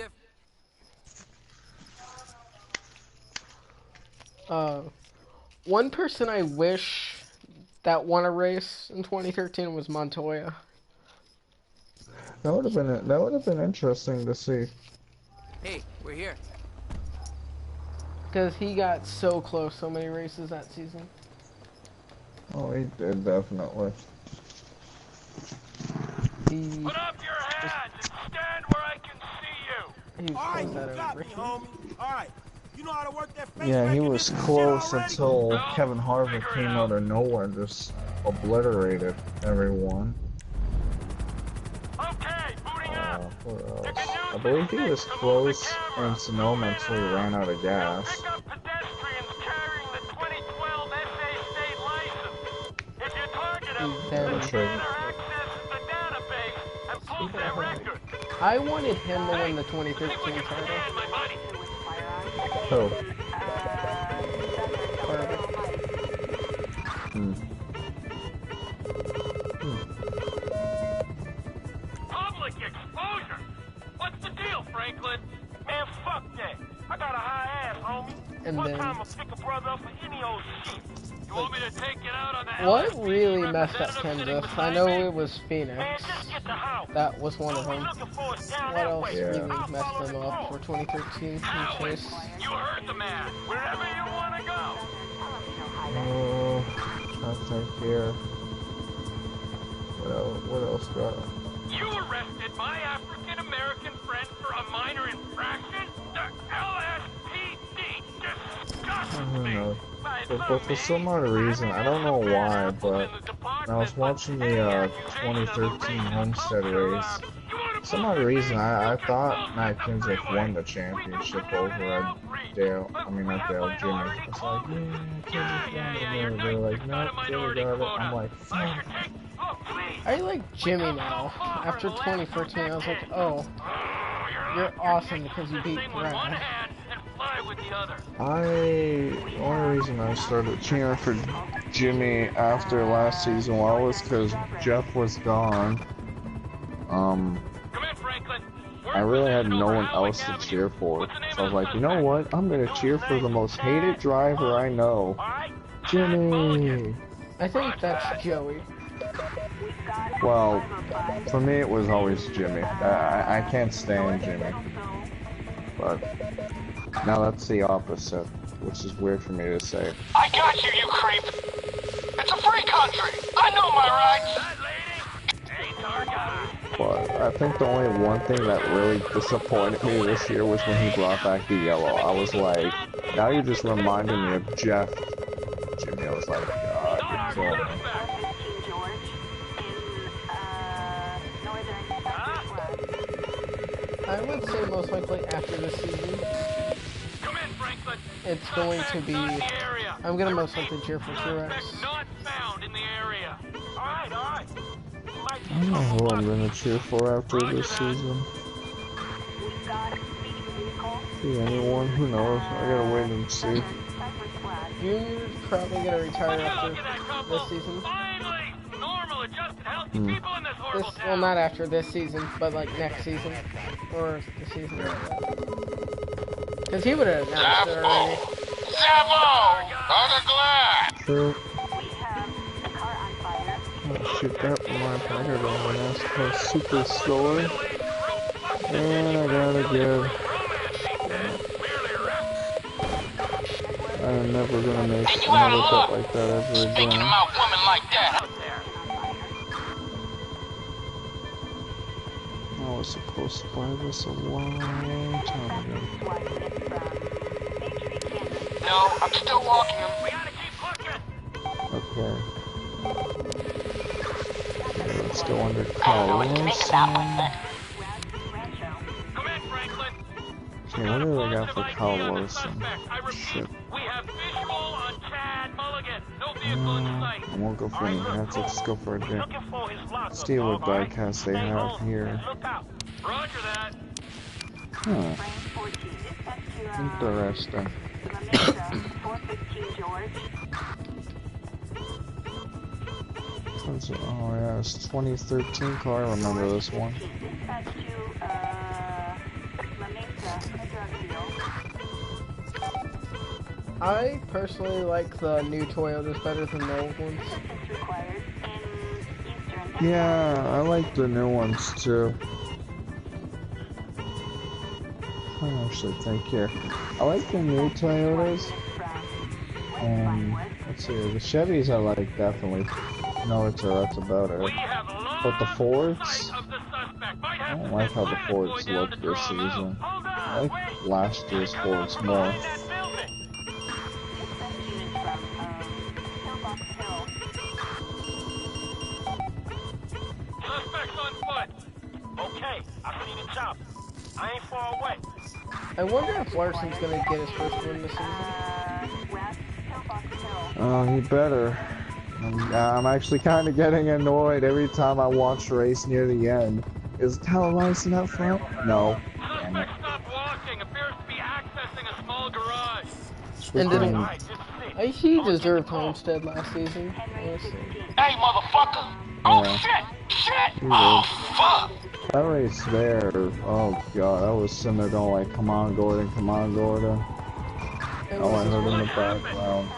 there. One person I wish that won a race in 2013 was Montoya. That would have been interesting to see. Hey, we're here. Because he got so close so many races that season. Oh, he did, definitely. Put up your hands and stand where I can see you. Alright, you got me, homie. Alright. You know how to work that face Yeah, he was recognition close shit already? until Kevin Harvick came out of nowhere and just obliterated everyone. Okay, booting up. What else? I believe he was close in Sonoma until he ran out of gas. Pick up pedestrians carrying the 2012 SA state license. If you target them, the scanner accesses the database and pulls their record. I wanted him to win the 2013 title. Oh. Public exposure? What's the deal, Franklin? Man, fuck that. I got a high ass, homie. And One then- time I'll pick a brother up for any old shit. You want me to take it out on the What really messed up Kansas? I know it was Phoenix. That was one of them. What else really messed them up for 2013 chase? You heard the man. Wherever you want to go. Oh, I think here. What else got it? You arrested my African American friend for a minor infraction? The LSPD disgusts Who me. knows? But for some odd reason, I don't know why, but when I was watching the 2013 Homestead race, some odd reason I thought Matt Kenseth won the championship over Dale. I mean, not Dale, Jimmy. It's like, yeah, Kenseth won. They're like, no, Jimmy got it. I'm like, fuck. I like Jimmy now. After 2013, I was like, oh, you're awesome because you beat Brad. The only reason I started cheering for Jimmy after last season was because Jeff was gone. I really had no one else to cheer for. So I was like, you know what? I'm gonna cheer for the most hated driver I know. Jimmy! I think that's Joey. Well, for me it was always Jimmy. I can't stand Jimmy. But now that's the opposite, which is weird for me to say. I got you, you creep. It's a free country. I know my rights. But I think the only one thing that really disappointed me this year was when he brought back the yellow. I was like, now you're just reminding me of Jeff. Jimmy, I was like, God, you're killing me. I would say most likely after this season, it's going to be, I'm going to most likely cheer for Truex. I don't know who I'm gonna cheer for after this season. See anyone? Who knows? I gotta wait and see. Junior's probably gonna retire after this season. Well, not after this season, but like next season. Or the season after. Because he would have announced it already. True. Oh, shoot, that reminds me, I gotta go on my NASCAR Superstore. And I gotta give. I'm never gonna make another bet like that ever again. I was supposed to buy this a long time ago. No, I'm still walking him. Okay. Let's go under Carl Wilson. Okay, what do I got for Carl Wilson? Shit. I won't go for any hats, let's go for a day. Let's see what diecast they have here. Huh. Interesting. Oh yeah, it's 2013 car, I remember this one. I personally like the new Toyotas better than the old ones. Yeah, I like the new ones too. I actually think here. I like the new Toyotas. Let's see, the Chevys I like definitely. No, that's about it. But the Fords, I don't like how the Fords look this season. I like last year's Fords more. Okay, I see the chop. I ain't far away. I wonder if Larson's gonna get his first win this season. Oh, he better. I'm actually kind of getting annoyed every time I watch the race near the end. Is Tyler Larson up front? No. Damn it. And then he deserved Homestead last season. Honestly. Hey, motherfucker! Oh shit! Shit! Oh fuck! That race there, oh god, I was sitting there going like, come on Gordon, come on Gordon. All I heard in the background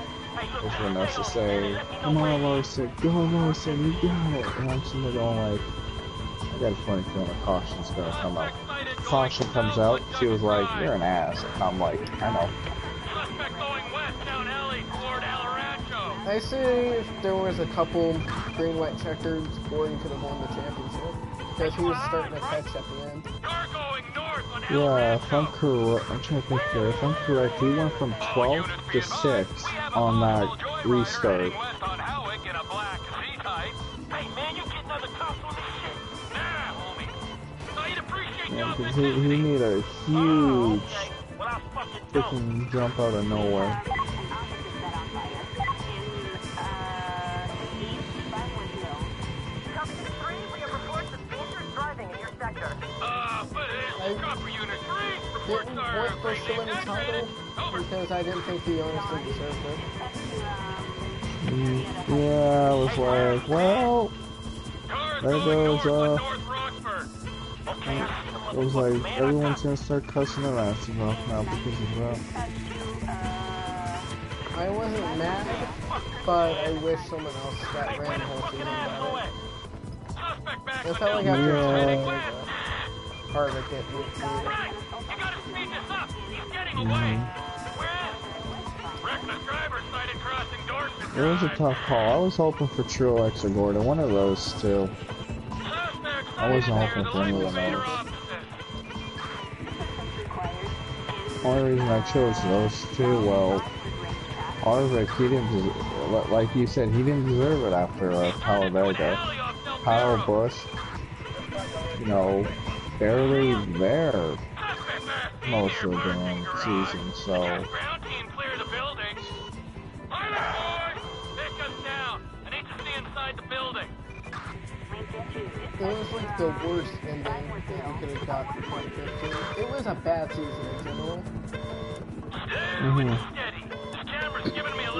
was Vanessa say, come on Larson, go Larson, you got it. And I'm sitting there going like, I got a funny feeling a caution's gonna come out. Caution comes out, she was like, you're an ass. And I'm like, I know. I see if there was a couple green white checkers, Gordon could have won the championship. Because he was starting to catch at the end. Yeah, if I'm correct, I'm trying to think here. If I'm correct, he went from 12 to 6 on that restart. Yeah, because he made a huge freaking jump out of nowhere. I didn't want to win the title because I didn't think he honestly deserved it. Yeah, I was like, well, there goes, it was like, everyone's gonna start cussing their asses off now because of that. I wasn't mad, but I wish someone else got ran the whole season about it. I felt like after Harvick get moved through. It was a tough call. I was hoping for Truex or Gordon, one of those two. I wasn't hoping for any of those. Only reason I chose those two, well, Harvick, he didn't, like you said, he didn't deserve it after Talladega. Kyle Busch, you know, barely there most of the damn season, so. It was like the worst ending that you could have got for 2015. It was a bad season in general.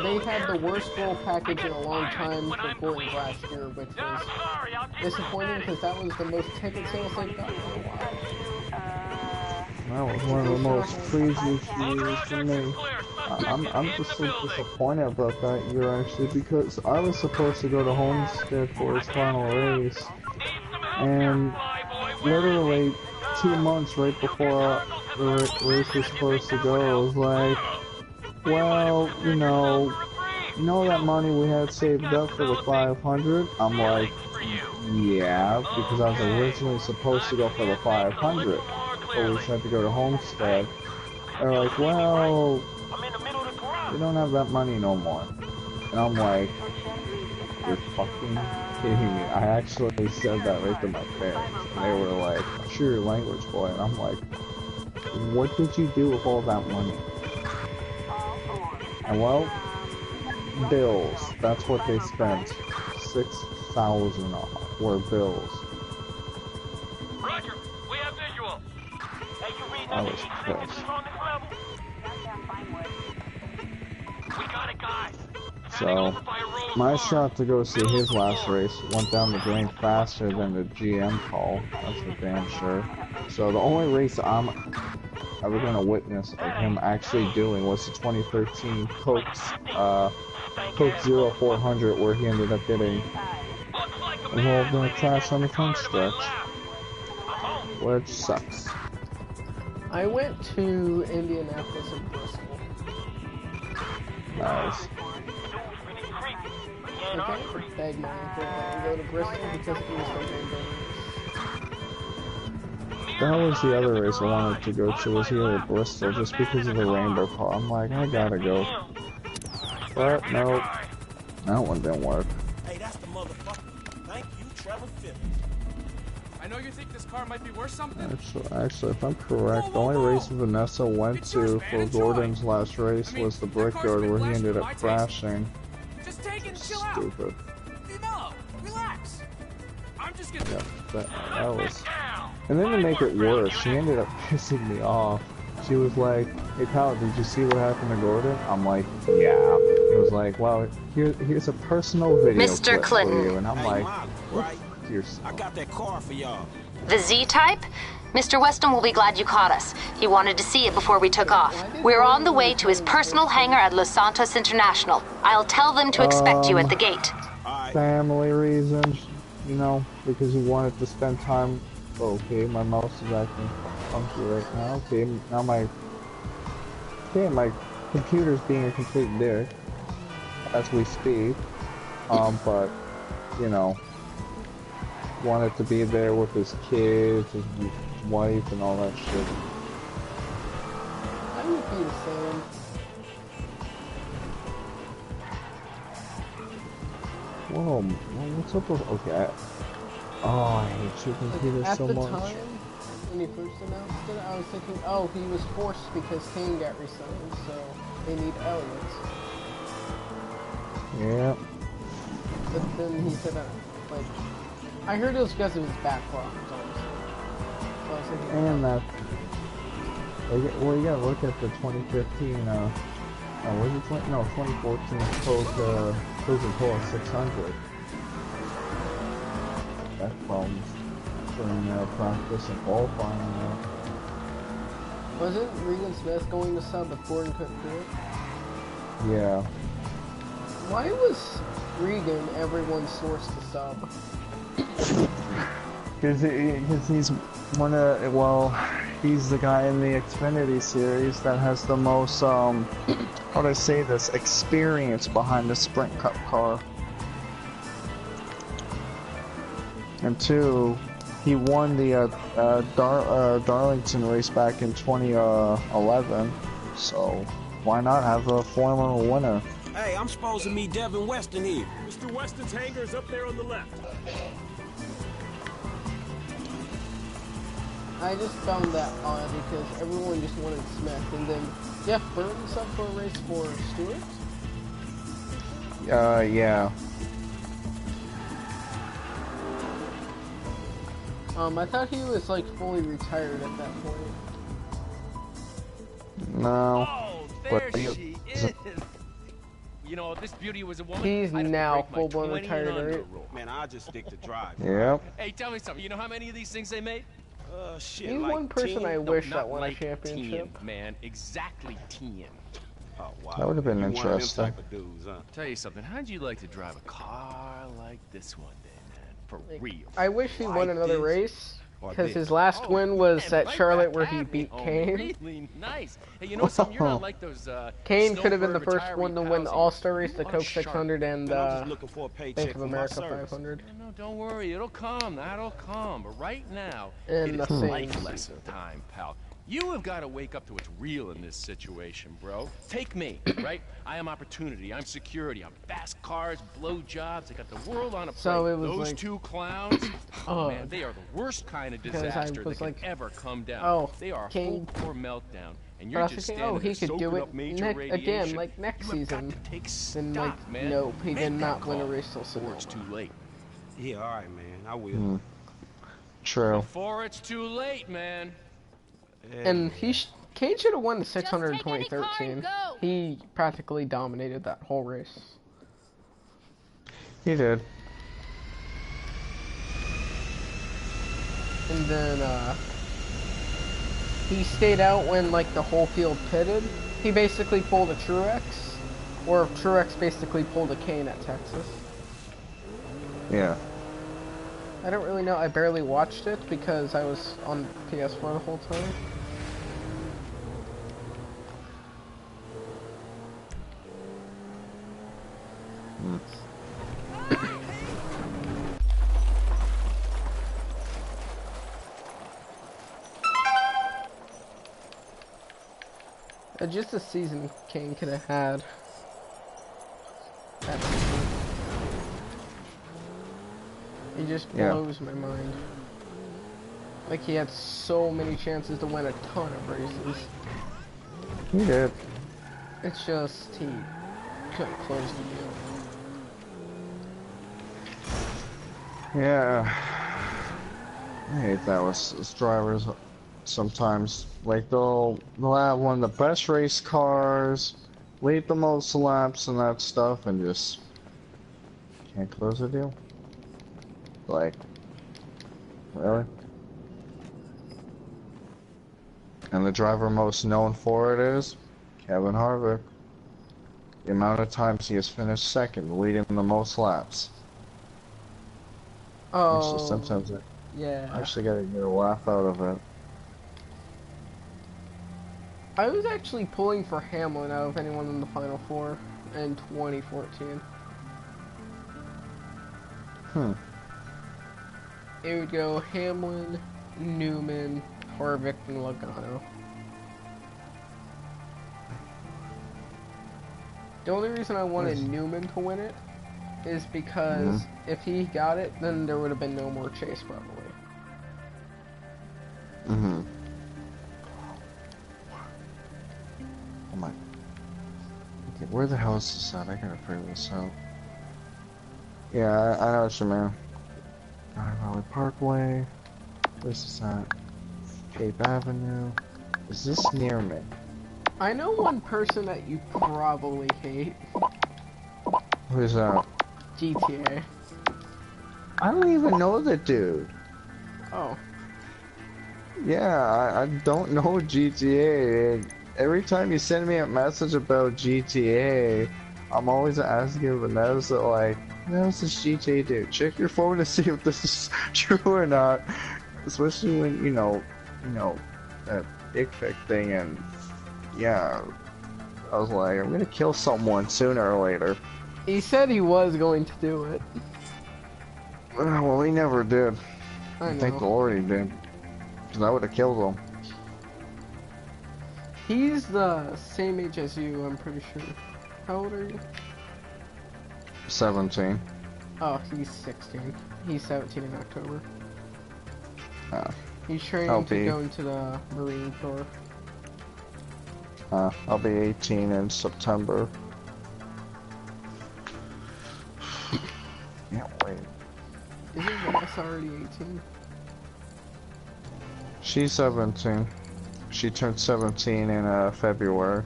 They had the worst roll package in a long time for Gordon last year, which was disappointing because that was the most ticket sales they've gotten for a while. That was one of the most crazy years for me. I'm just so disappointed about that year actually, because I was supposed to go to Homestead for his final race, and literally 2 months right before the race was supposed to go, I was like, well, you know that money we had saved up for the 500? I'm like, yeah, because I was originally supposed to go for the 500, but we had to go to Homestead. They're like, well, we don't have that money no more. And I'm like, you're fucking kidding me? I actually said that right to my parents, and they were like, "Sure, your language, boy," and I'm like, "What did you do with all that money?" And well, bills. That's what they spent. 6,000 were bills. Roger, we have visual. Hey, you read I that was signatures pissed. on this level? We got it, guys. So, my shot to go see his last race went down the drain faster than the GM call. That's for damn sure. So the only race I'm ever going to witness of him actually doing was the 2013 Coke's Coke 0400, where he ended up getting involved in a crash on the front stretch, which sucks. I went to Indianapolis and Bristol. Nice. I begged my uncle to go to Bristol because it was the rainbow race. That was the other race I wanted to go to, was here at Bristol, just because of the rainbow car. I'm like, I gotta go. But, no. That one didn't work. Hey, that's the motherfucker. Thank you, Trevor Phillips. I know you think this car might be worth something. Actually, if I'm correct, the only race Vanessa went to for Gordon's last race was the Brickyard, where he ended up crashing. Just take it and chill out. Stupid. No, relax. I'm just gonna. Yeah, that was. And then to make it worse, she ended up pissing me off. She was like, "Hey pal, did you see what happened to Gordon?" I'm like, "Yeah." It was like, "Well, here's a personal video Mr. clip Clinton. for you," and I'm like, Right? "Yourself." I got that car for y'all. The Z-Type? Mr. Weston will be glad you caught us. He wanted to see it before we took off. We're on the way to his personal hangar at Los Santos International. I'll tell them to expect you at the gate. Family reasons, you know, because he wanted to spend time. Okay, my mouse is acting funky right now. Okay, now my computer's being a complete dick as we speak. But you know, wanted to be there with his kids, his wife, and all that shit. I would be the same. Whoa, what's up with... Okay, oh, I hate chicken fetus so much. At the time, when he first announced it, I was thinking, oh, he was forced because Kane got resigned, so they need Elliott. Yeah. But then he said, like, I heard it was because of his back problems, honestly. So I was thinking, And that... Well, you gotta look at the 2015, was it 2014 Coca-Cola 600. That problems during practice and qualifying. Wasn't Regan Smith going to sub if Gordon couldn't do it? Yeah. Why was Regan everyone's source to sub? Because he's one of, well, he's the guy in the Xfinity series that has the most, how do I say this, experience behind the Sprint Cup car. And two, he won the Darlington race back in 2011, so why not have a former winner? Hey, I'm supposed to meet Devin Weston here. Mr. Weston's hangar is up there on the left. I just found that odd because everyone just wanted Smith, and then Jeff Burton's up for a race for Stewart? Yeah. I thought he was like fully retired at that point. No. Oh, there she is. You know, if this beauty was a woman, He's now full-blown retired, right? Man, I just stick to drive. Yep. Hey, tell me something. You know how many of these things they made? Shit, He's like one person 10? I No, wish not that won a like championship. 10, man, exactly 10. Oh, wow. That would have been You one of them interesting. type of dudes, huh? Tell you something. How'd you like to drive a car like this one day, man? For real. I wish he won another race, Or because this. his last win was man, at right Charlotte back where he at me, beat homie. Kane. Really nice. Hey, you know something? You're not like those, Kane could have been the snowbird first one to retiree win the pals All-Star here. race, the You are Coke sharp. 600, and Man, I'm just looking for a Bank paycheck of for my America service. 500. No, don't worry. It'll come. That'll come. But right now, And it the is same life season. lesson time, pal. You have got to wake up to what's real in this situation, bro. Take me, right? I am opportunity. I'm security. I'm fast cars, blow jobs. I got the world on a plate. So it was Those like, two clowns, oh man, they are the worst kind of disaster that can ever come down. Oh, they are a King. full core meltdown, and you're just standing oh, he there could do soaking it up major radiation. again, like next season. Then like, nope, he did not win a race till Sonoma. It's too late. Yeah, all right, man. I will. True. Before it's too late, man. And Kane should have won the 600 in 2013. He practically dominated that whole race. He did. And then he stayed out when like the whole field pitted. He basically pulled a Truex, or Truex basically pulled a Kane at Texas. Yeah. I don't really know. I barely watched it because I was on PS4 the whole time. Just a season Kane could have had. He just blows my mind. Like, he had so many chances to win a ton of races. He did. It's just, he couldn't close the deal. Yeah. I hate that with drivers sometimes. Like, they'll have one of the best race cars, lead the most laps and that stuff, and just can't close the deal. Like, really? And the driver most known for it is Kevin Harvick. The amount of times he has finished second, leading the most laps. Oh, sometimes yeah. I actually gotta get a laugh out of it. I was actually pulling for Hamlin out of anyone in the Final Four in 2014. It would go Hamlin, Newman, Harvick, and Logano. The only reason I wanted Newman to win it is because if he got it, then there would have been no more chase, probably. Oh my. Okay, where the hell is this at? I gotta figure this out. Yeah, I know what you mean. Valley Parkway. Where's this at? Cape Avenue. Is this near me? I know one person that you probably hate. Who's that? GTA. I don't even know the dude. Oh. Yeah, I don't know GTA. Every time you send me a message about GTA, I'm always asking Vanessa, like, how's this GTA dude? Check your phone to see if this is true or not. Especially when, you know, that dick pic thing, and yeah, I was like, I'm gonna kill someone sooner or later. He said he was going to do it. Well, he never did. I know. Thank the Lord he did. Because I would have killed him. He's the same age as you, I'm pretty sure. How old are you? 17. Oh, he's 16. He's 17 in October. He's training I'll to go into the Marine Corps. I'll be 18 in September. Can't wait. Isn't Vanessa already 18? She's 17. She turned 17 in February.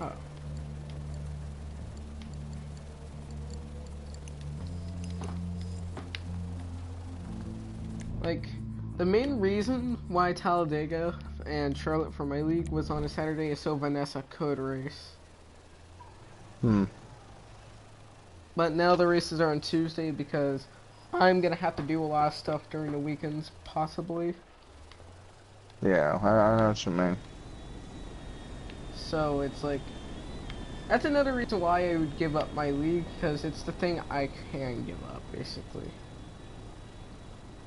Oh. Like, the main reason why Talladega and Charlotte for my league was on a Saturday is so Vanessa could race. But now the races are on Tuesday because I'm gonna have to do a lot of stuff during the weekends, possibly. Yeah, I know what you mean. So it's like, that's another reason why I would give up my league, because it's the thing I can give up, basically.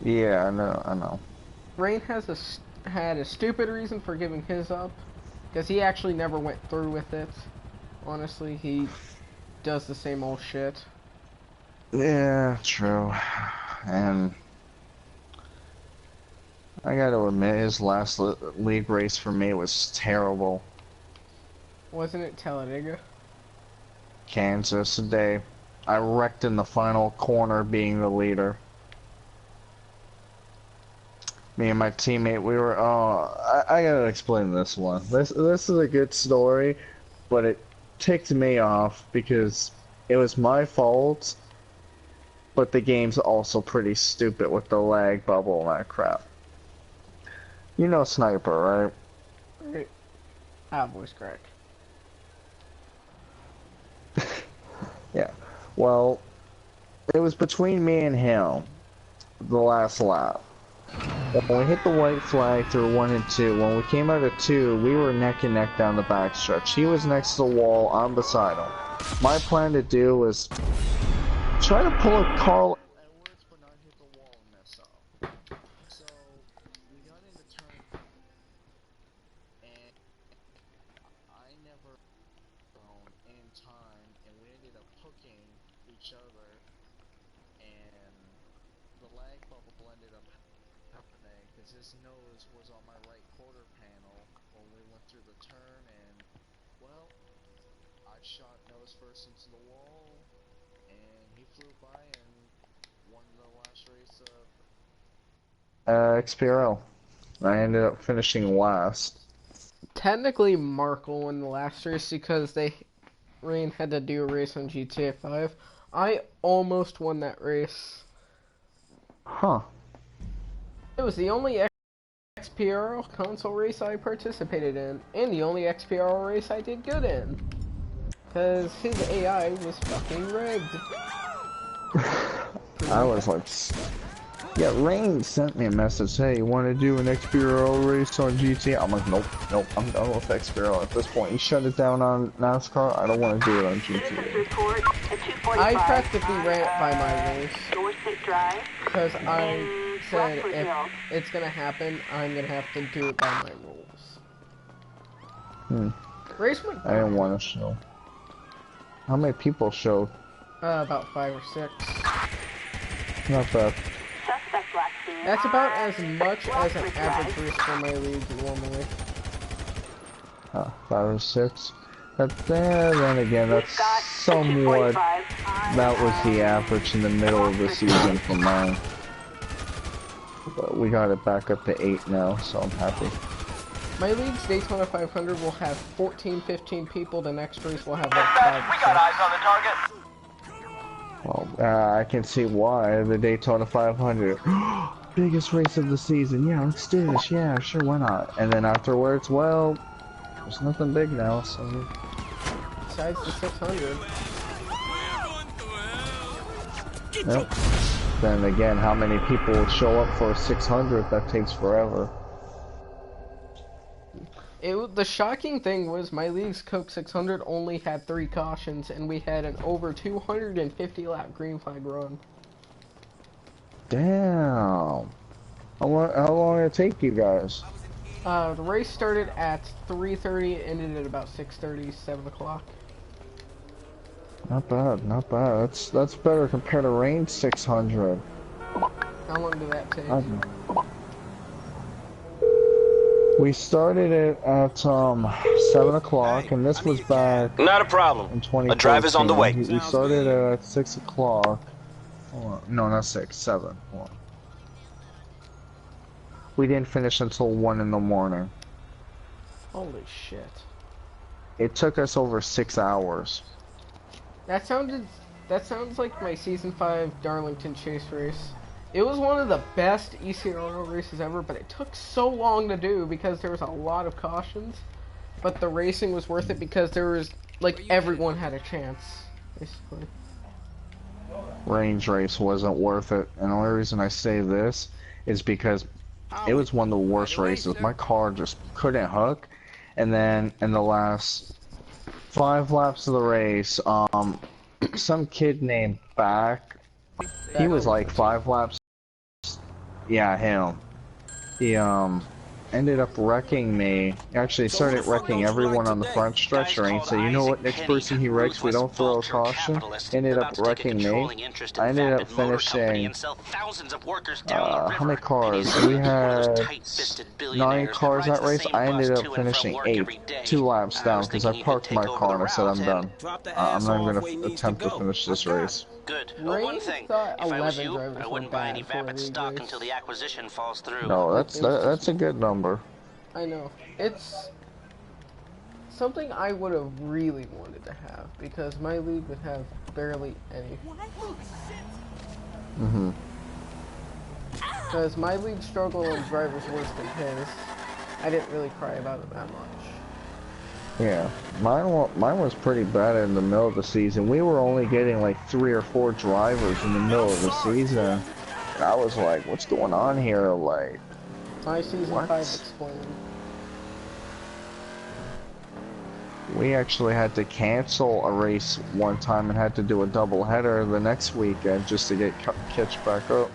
Yeah, I know. Rain has a had a stupid reason for giving his up, because he actually never went through with it. Honestly, he does the same old shit. Yeah, true. And I gotta admit, his last league race for me was terrible. Wasn't it Talladega? Kansas today. I wrecked in the final corner being the leader. Me and my teammate, we were, I gotta explain this one. This is a good story, but it ticked me off because it was my fault, but the game's also pretty stupid with the lag bubble and that crap. You know Sniper, right? Voice crack. Yeah. Well, it was between me and him, the last lap. When we hit the white flag through 1 and 2, when we came out of 2, we were neck and neck down the backstretch. He was next to the wall, I'm beside him. My plan to do was try to pull a Carl Edwards but not hit the wall and mess up. So, we got into turn, and I never in time, and we ended up hooking each other, and the lag bubble ended up happening because his nose was on my right quarter panel when we went through the turn, and well, I shot nose first into the wall, and he flew by and won the last race of XPRL. I ended up finishing last. Technically, Markle won the last race because Rain had to do a race on GTA 5. I almost won that race. Huh. It was the only XPRL console race I participated in, and the only XPRL race I did good in. Because his AI was fucking rigged. I was like... Yeah, Rain sent me a message, hey, you want to do an XPRL race on GTA? I'm like, nope, I'm done with XPRL at this point. You shut it down on NASCAR, I don't want to do it on GTA. I practically ran it by my race. Because I said, if it's going to happen, I'm going to have to do it by my rules. Race went I didn't want to show. How many people showed? About 5 or 6. Not bad. That's about as much as an average race for my league normally. 5 or 6. But then again, that's somewhat... That was the average in the middle of the season for mine. But we got it back up to 8 now, so I'm happy. My league's Daytona 500 will have 14, 15 people. The next race will have like 5. We got eyes on the target. Well, I can see why. The Daytona 500. Biggest race of the season. Yeah, let's do this. Yeah, sure, why not? And then afterwards, well, there's nothing big now, so... Besides the 600. Yep. Then again, how many people would show up for a 600? That takes forever. The shocking thing was my league's Coke 600 only had 3 cautions, and we had an over 250 lap green flag run. Damn. How long did it take you guys? The race started at 3:30, ended at about 6:30, 7 o'clock. Not bad, not bad. That's better compared to Rain 600. How long did that take? We started it at 7 o'clock, and this was back. Not a problem. In 2014. A drive is on the way. We started at 6 o'clock. No, not 6, 7. Hold on. We didn't finish until 1 in the morning. Holy shit. It took us over 6 hours. That sounds like my Season 5 Darlington Chase race. It was one of the best ECRL races ever, but it took so long to do because there was a lot of cautions. But the racing was worth it because there was, like, everyone had a chance, basically. Range race wasn't worth it, and the only reason I say this is because it was one of the worst races. My car just couldn't hook, and then in the last 5 laps of the race, some kid named Back, he was like 5 laps. Yeah, him. ended up wrecking me. Actually, started wrecking everyone on the front stretch range. So you know what? Next person he wrecks, we don't throw a caution. Ended up wrecking me. I ended up finishing. How many cars? We had 9 cars that race. I ended up finishing 8, 2 laps down because I parked my car and I said I'm done. I'm not even gonna attempt to finish this race. Good. One thing, if I was you, I wouldn't buy any Vapid stock until the acquisition falls through. No, that's a good number. I know. It's something I would have really wanted to have because my league would have barely any. Because my league struggle and drivers worse than his. I didn't really cry about it that much. Yeah, mine was pretty bad in the middle of the season. We were only getting like 3 or 4 drivers in the middle of the season. And I was like, what's going on here? Like, my season 5 explained. We actually had to cancel a race one time and had to do a double header the next weekend just to get catch back up.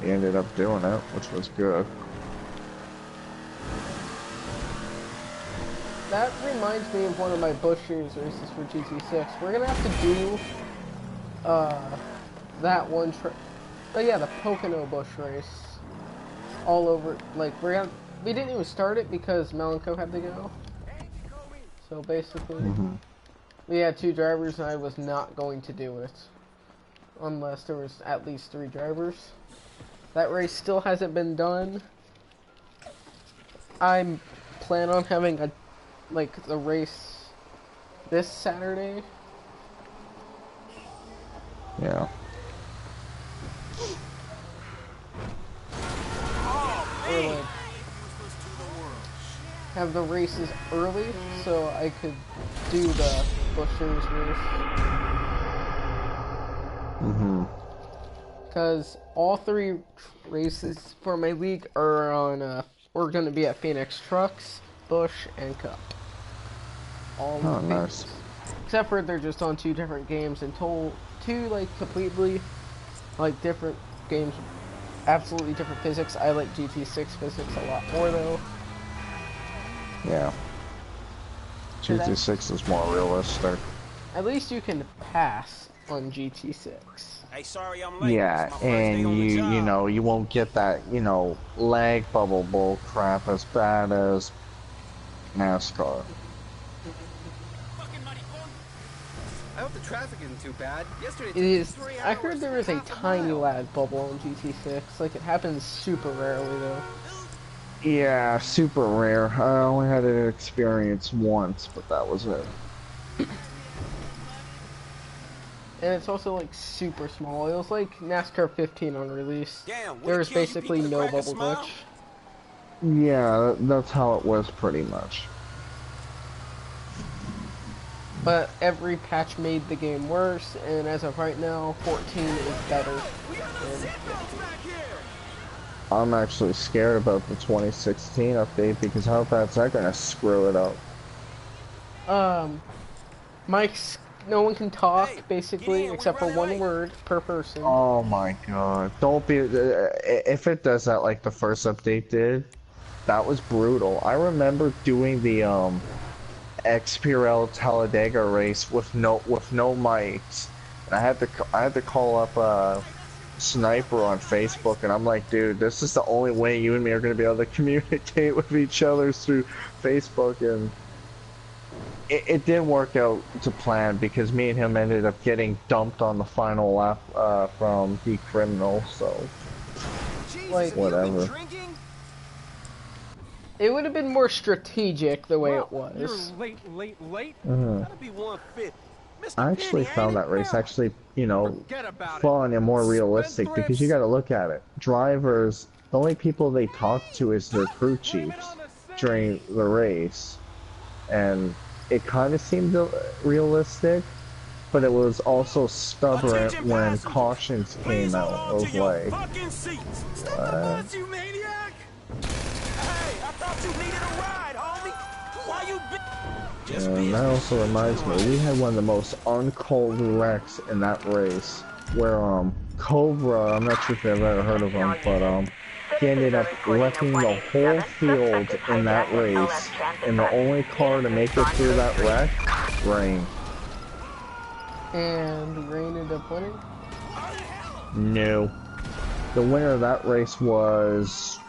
We ended up doing it, which was good. That reminds me of one of my Busch Series races for GT6. We're gonna have to do that one the Pocono Busch race all over. Like we didn't even start it because Melanco had to go. So basically, we had 2 drivers and I was not going to do it unless there was at least 3 drivers. That race still hasn't been done. I plan on having the race this Saturday. Yeah. Or have the races early so I could do the Busch Series race. Because all 3 races for my league are on we're going to be at Phoenix Trucks, Busch, and Cup. All nice. Except for they're just on 2 different games and 2 completely different games, absolutely different physics. I like GT6 physics a lot more though. Yeah. GT6 is more realistic. At least you can pass on GT6. Hey, sorry I'm late. Yeah, and you know, you won't get that, lag bubble bull crap as bad as NASCAR. I hope the traffic isn't too bad. Yesterday it is. I heard there is a tiny lag bubble on GT6. Like it happens super rarely though. Yeah, super rare. I only had an experience once, but that was it. And it's also super small. It was like NASCAR 15 on release. There was basically no bubble glitch. Yeah, that's how it was pretty much. But every patch made the game worse, and as of right now, 14 is better than 15. I'm actually scared about the 2016 update because how bad's that gonna screw it up? No one can talk, basically, except for 1 word per person. Oh my god. Don't be... if it does that like the first update did, that was brutal. I remember doing the, XPRL Talladega race with no mics. And I had to call up, Sniper on Facebook, and I'm like, dude, this is the only way you and me are going to be able to communicate with each other through Facebook, and... It didn't work out to plan because me and him ended up getting dumped on the final lap from the criminal, so whatever. It would have been more strategic the way it was. You're late. That'll be 1/5. I actually found that race actually, fun and more realistic because you got to look at it. Drivers, the only people they talk to is their crew chiefs during the race, and it kind of seemed realistic, but it was also stubborn when cautions came out. I was like, what? And that also reminds me, we had one of the most uncalled wrecks in that race, where Cobra, I'm not sure if you've ever heard of him, but he ended up wrecking the whole field in that race, and the only car to make it through that wreck, Rain. And Rain ended up winning? No. The winner of that race was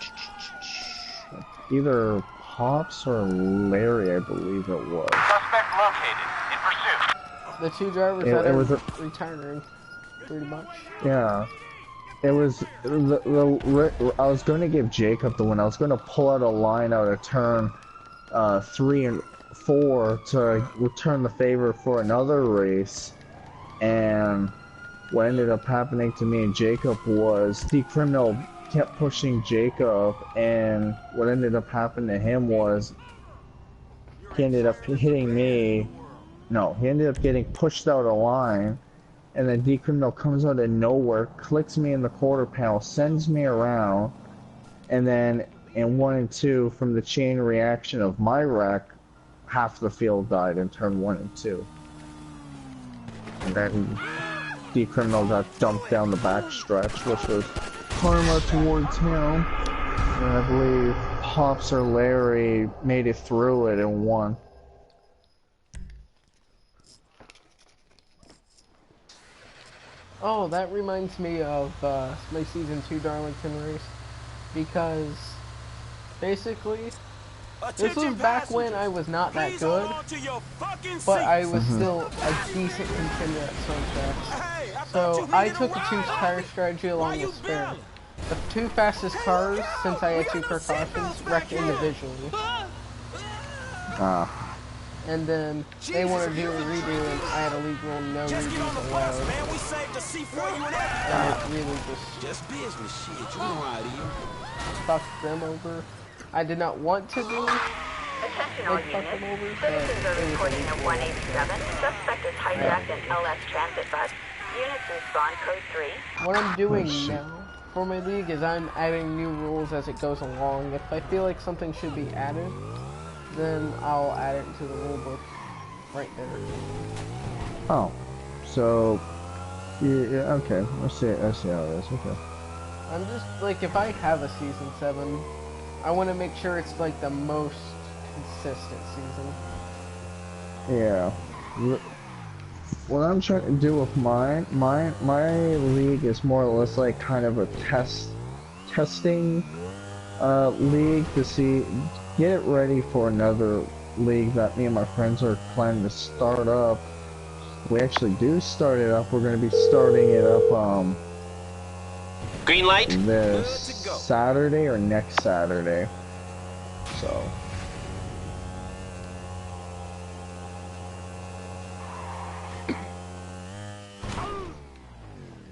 either Hops or Larry, I believe it was. Suspect located. In pursuit. The two drivers that are retiring, pretty much. Yeah. It was I was going to give Jacob the win. I was going to pull out a line out of turn 3 and 4 to return the favor for another race, and what ended up happening to me and Jacob was D-Criminal kept pushing Jacob, and what ended up happening to him was he ended up hitting me. No, he ended up getting pushed out of line, and then D-Criminal comes out of nowhere, clicks me in the quarter panel, sends me around, and then in 1 and 2, from the chain reaction of my wreck, half the field died in turn 1 and 2. And then D-Criminal got dumped down the backstretch, which was karma towards him. And I believe Hops or Larry made it through it and won. Oh, that reminds me of my Season 2 Darlington race, because basically, this was back when I was not that good, but I was still a decent contender at some tracks. So I took a two-tire strategy along with Spare. The two fastest cars, since I had 2 precautions, wrecked individually. And then they wanted to do a redo, and I had a league rule, no redos allowed. And it really just business shit. You know how it is. fucked them over. I did not want to do Attention all units. Citizens are reporting a 187. Suspect is hijacked an LS transit bus. Units in spawn code 3. What I'm doing now for my league is I'm adding new rules as it goes along. If I feel like something should be added, then I'll add it into the rule book right there. Oh, so yeah, okay. I see how it is. Okay. I'm just like, if I have a Season 7, I want to make sure it's like the most consistent season. Yeah. What I'm trying to do with my league is more or less like kind of a testing league to get it ready for another league that me and my friends are planning to start up. We actually do start it up. We're going to be starting it up green light this Saturday or next Saturday. So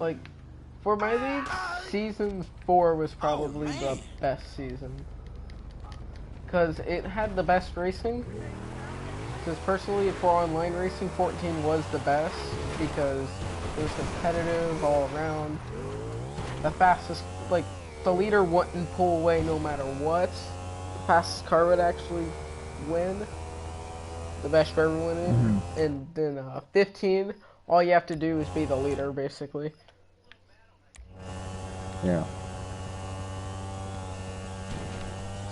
like, for my league, Season 4 was probably the best season. Because it had the best racing. Because personally, for online racing, 14 was the best. Because it was competitive all around. The fastest, like, the leader wouldn't pull away no matter what. The fastest car would actually win. The best driver would win. And then 15, all you have to do is be the leader, basically. Yeah.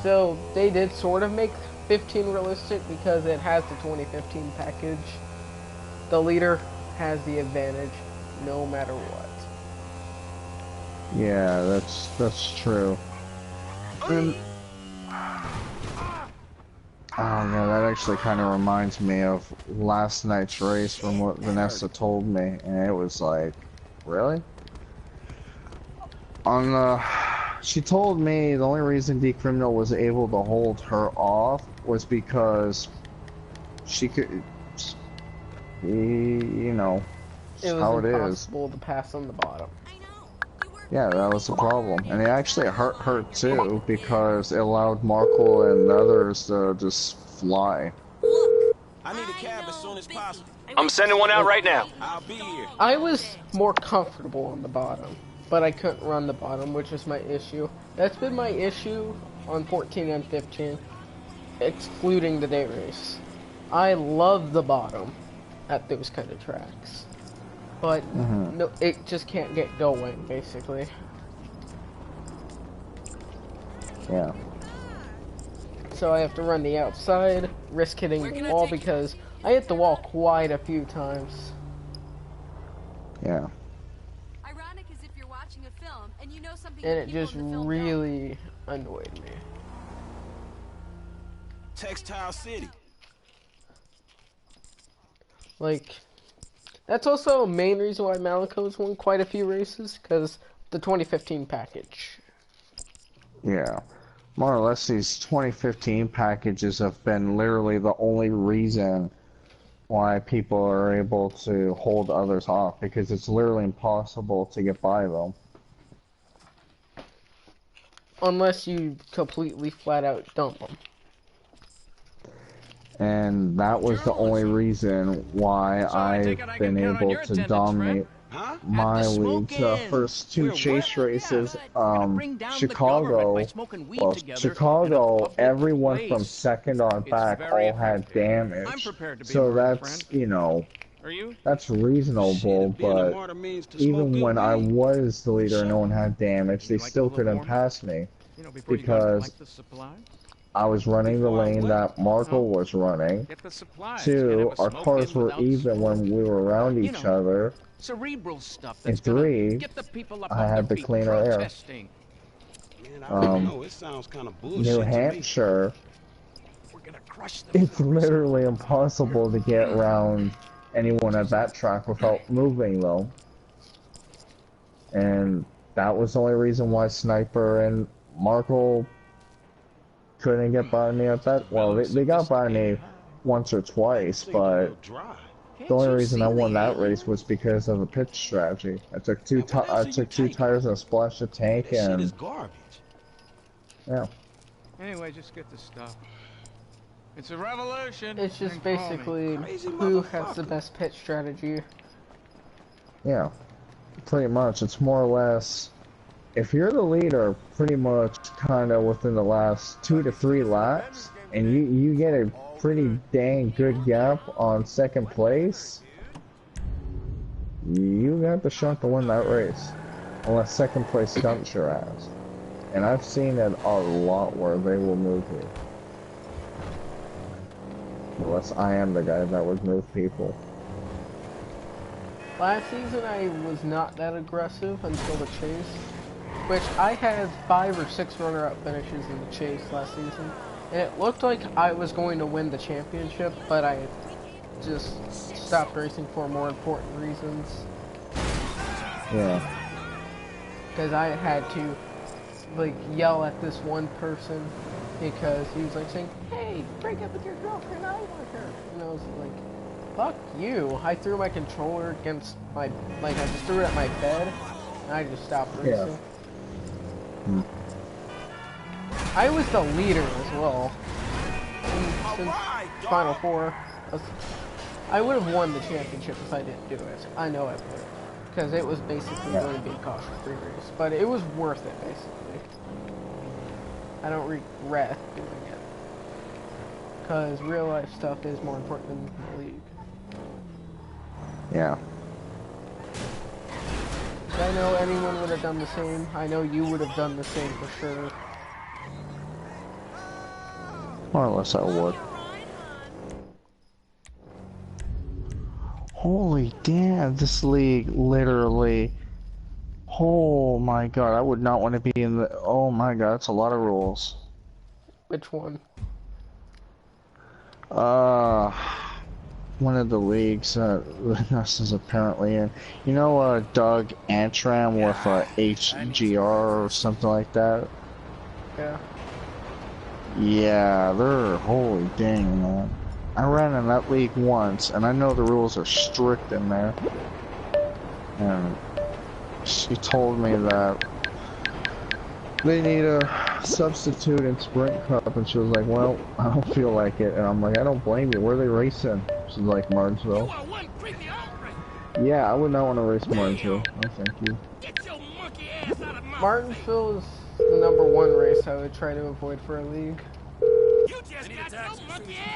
So they did sort of make 15 realistic because it has the 2015 package. The leader has the advantage no matter what. Yeah, that's true. And oh man, that actually kind of reminds me of last night's race from what Vanessa told me, and it was like, really? She told me the only reason D-Criminal was able to hold her off was because she could, you know, it was how it is. impossible to pass on the bottom. Yeah, that was the problem. And it actually hurt her too, because it allowed Markle and others to just fly. I need a cab as soon as possible. I'm sending one out right now. I'll be here. I was more comfortable on the bottom, but I couldn't run the bottom, which is my issue. That's been my issue on 14 and 15, excluding the day race. I love the bottom at those kind of tracks. But no, it just can't get going, basically. Yeah. So I have to run the outside, risk hitting the wall because I hit the wall quite a few times. Yeah. Ironic as if you're watching a film and you know something And it just really annoyed me. Textile City. Like, that's also a main reason why Malico's won quite a few races, because the 2015 package. Yeah. More or less, these 2015 packages have been literally the only reason why people are able to hold others off, because it's literally impossible to get by them. Unless you completely flat out dump them. And that was the only reason why I've been able to dominate my league. The first two chase races, Chicago, everyone from second on back all had damage. So that's, you know, that's reasonable, but even when I was the leader and no one had damage, they still couldn't pass me. Because I was running the lane that Marco was running. 2, our cars were even when we were around each other. And 3, I had the cleaner air. New Hampshire, it's literally impossible to get around anyone at that track without moving though. And that was the only reason why Sniper and Marco couldn't get by me at that. Well, they got by me once or twice, but the only reason I won that race was because of a pitch strategy. I took two tires and splashed the tank, and yeah. Anyway, just get the stuff. It's a revolution. It's just basically who has the best pitch strategy. Yeah, pretty much. It's more or less, if you're the leader, pretty much kind of within the last 2 to 3 laps, and you get a pretty dang good gap on second place, you got the shot to win that race. Unless second place stumps your ass. And I've seen it a lot where they will move me. Unless I am the guy that would move people. Last season I was not that aggressive until the chase, which I had 5 or 6 runner-up finishes in the chase last season, and it looked like I was going to win the championship, but I just stopped racing for more important reasons. Yeah. Because I had to, like, yell at this one person because he was like saying, "Hey, break up with your girlfriend, I want her." And I was like, "Fuck you." I threw my controller against my, I just threw it at my bed, and I just stopped racing. Yeah. I was the leader as well. Since Final Four, I would have won the championship if I didn't do it. I know I would. Because it was basically going to be a caution-free race. But it was worth it, basically. I don't regret doing it. Because real-life stuff is more important than the league. Yeah. I know anyone would have done the same. I know you would have done the same for sure. More or less I would. Holy damn, this league literally. Oh my god, I would not want to be in the. Oh my god, that's a lot of rules. Which one? One of the leagues Gus is apparently in. You know, Doug Antrim with HGR or something like that? Yeah. Yeah, they're holy dang, man. I ran in that league once, and I know the rules are strict in there. And she told me that they need a substitute in Sprint Cup, and she was like, "Well, I don't feel like it." And I'm like, "I don't blame you. Where are they racing?" She's like, "Martinsville." Yeah, I would not want to race Martinsville. No, thank you. Martinsville is the #1 race I would try to avoid for a league.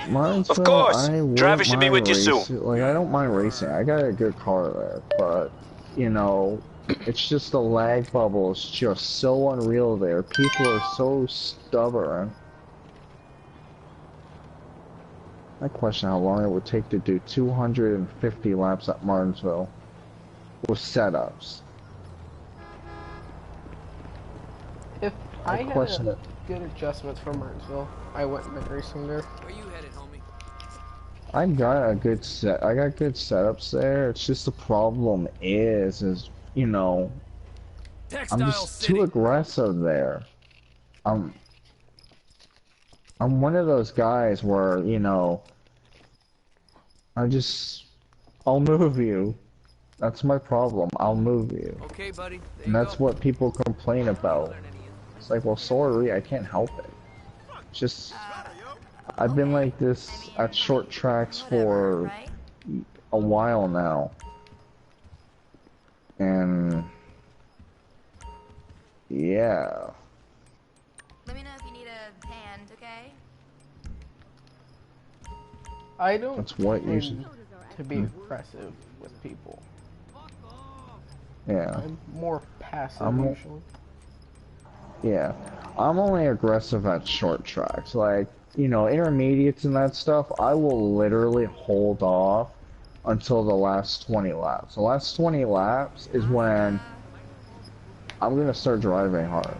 Martinsville, of course, Travis should be with you soon. Like, I don't mind racing. I got a good car there, but you know, It's just the lag bubble is just so unreal there. People are so stubborn. I question how long it would take to do 250 laps at Martinsville with setups. If I had good adjustments for Martinsville, I wouldn't been racing there. Where you headed, homie? I got good setups there. It's just the problem is you know, I'm just too aggressive there. I'm one of those guys where, you know, I'll move you. That's my problem. I'll move you. Okay, buddy. And that's what people complain about. It's like, well, sorry, I can't help it. It's just, I've been like this at short tracks for a while now. And yeah. Let me know if you need a hand, okay? I don't That's what you should to be aggressive with people. Yeah. I'm more passive usually. Yeah. I'm only aggressive at short tracks. Like, you know, intermediates and that stuff, I will literally hold off until the last 20 laps. The last 20 laps is when I'm gonna start driving hard.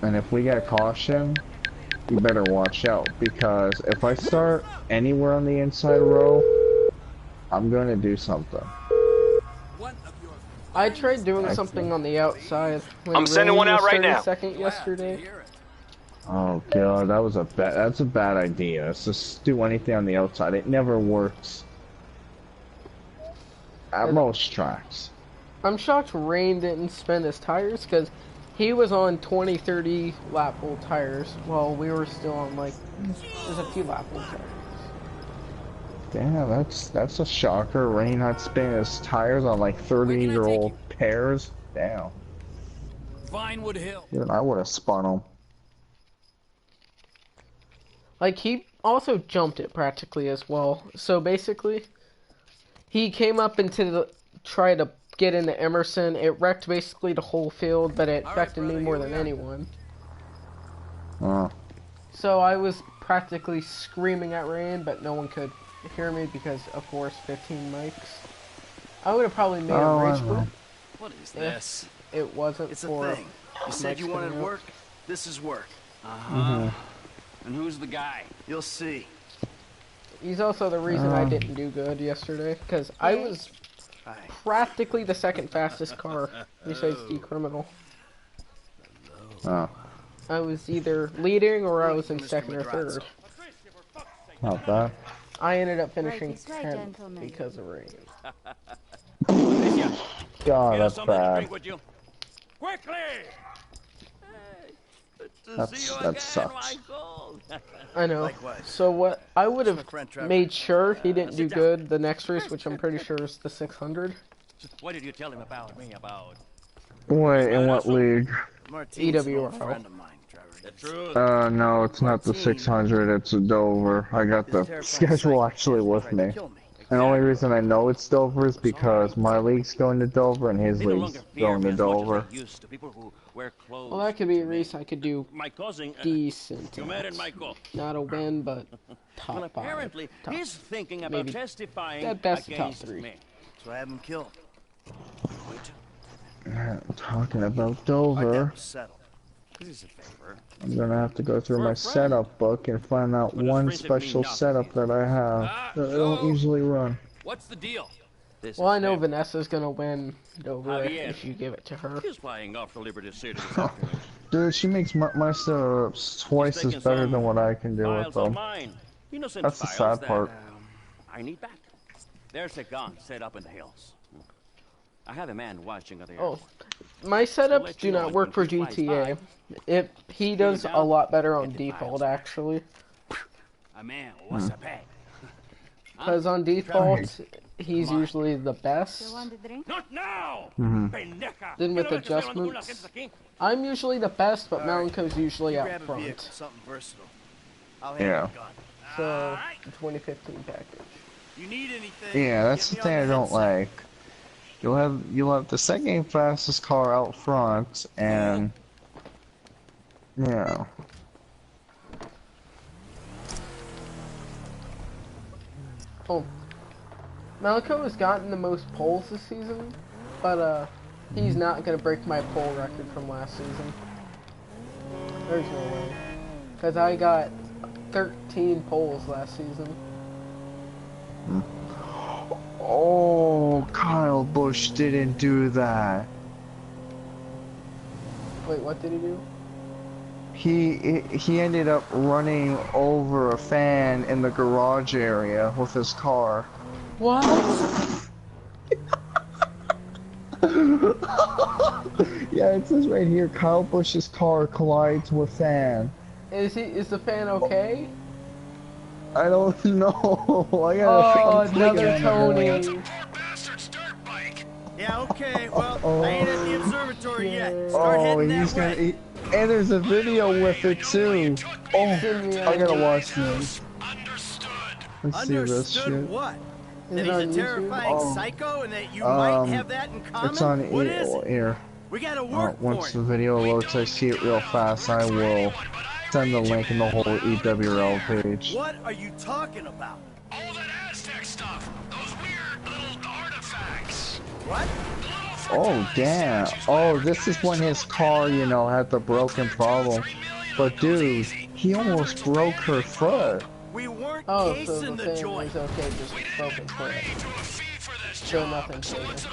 And if we get caution, you better watch out, because if I start anywhere on the inside row, I'm gonna do something. I tried doing something on the outside. I'm sending one out right now. Second yesterday. Oh god, that's a bad idea. Let's just do anything on the outside. It never works at most tracks. I'm shocked Rain didn't spin his tires, because he was on 20, 30 lap old tires while we were still on like there's a few lap old tires. Damn, that's a shocker. Rain not spinning his tires on like 30-year-old pairs. Damn. Vinewood Hill. Even I would have spun them. Like, he also jumped it practically as well. So basically, he came up into the try to get into Emerson. It wrecked basically the whole field, but it affected me more than anyone. So I was practically screaming at Rain, but no one could hear me because, of course, 15 mics. I would have probably made a rage quit. What is this? It wasn't It's for a thing. You said you wanted work. This is work. And who's the guy? You'll see. He's also the reason I didn't do good yesterday, because I was practically the second fastest car besides D-Criminal. I was either leading or I was in second or third. Not bad. I ended up finishing 10th because of rain. God, that's bad. Quickly! That sucks. I know. So what I would have made sure he didn't do good the next race, which I'm pretty sure is the 600. What did you tell him about me about? Wait, in what league? EWRL. No, it's not the 600, it's a Dover. I got the schedule actually with me. And the only reason I know it's Dover is because my league's going to Dover and his league's going to Dover. Well, that could be a race I could do decent. Not a win, but top 5. Apparently, he's thinking about maybe testifying at best top against 3. me. So I have him killed. Talking about Dover, I'm gonna have to go through my setup book and find out one special setup that I have that I don't usually run. What's the deal? Well, I know Vanessa's gonna win Dover if you give it to her. He's flying off the Liberty City. Dude, she makes my setups twice as better than what I can do with them. That's the sad part. I need back. There's a gun set up in the hills. I have a man watching other areas. My setups do not work for GTA. He does a lot better on default, actually. A man, what's a pay? Because on default, he's usually the best. Not now! Then with adjustments, I'm usually the best, but Melanco's usually out front. Yeah. So, the 2015 package. You need anything? Yeah, that's the thing I don't like. You'll have the second fastest car out front, and yeah. Oh, Malco has gotten the most poles this season, but he's not gonna break my pole record from last season. There's no way, cause I got 13 poles last season. Oh, Kyle Busch didn't do that. Wait, what did he do? He ended up running over a fan in the garage area with his car. What? Yeah, it says right here, Kyle Busch's car collides with fan. Is the fan okay? I don't know. I gotta another Tony. Yeah, okay, well, I ain't at the observatory yet. Start heading that way. And there's a video with it too. Oh, I gotta watch this. Let's see this shit. What? That he's a terrifying psycho and that you might have that in common? It's on what is it? here. We gotta work for once the video loads, I see it real fast, I will send the link in the whole EWL page. What are you talking about? All that Aztec stuff. Those weird little artifacts. What? Oh, damn. Oh, this is when his car, you know, had the broken problem. But dude, he almost broke her foot. We weren't casing so the joint. Is okay, just broken foot. Still nothing further.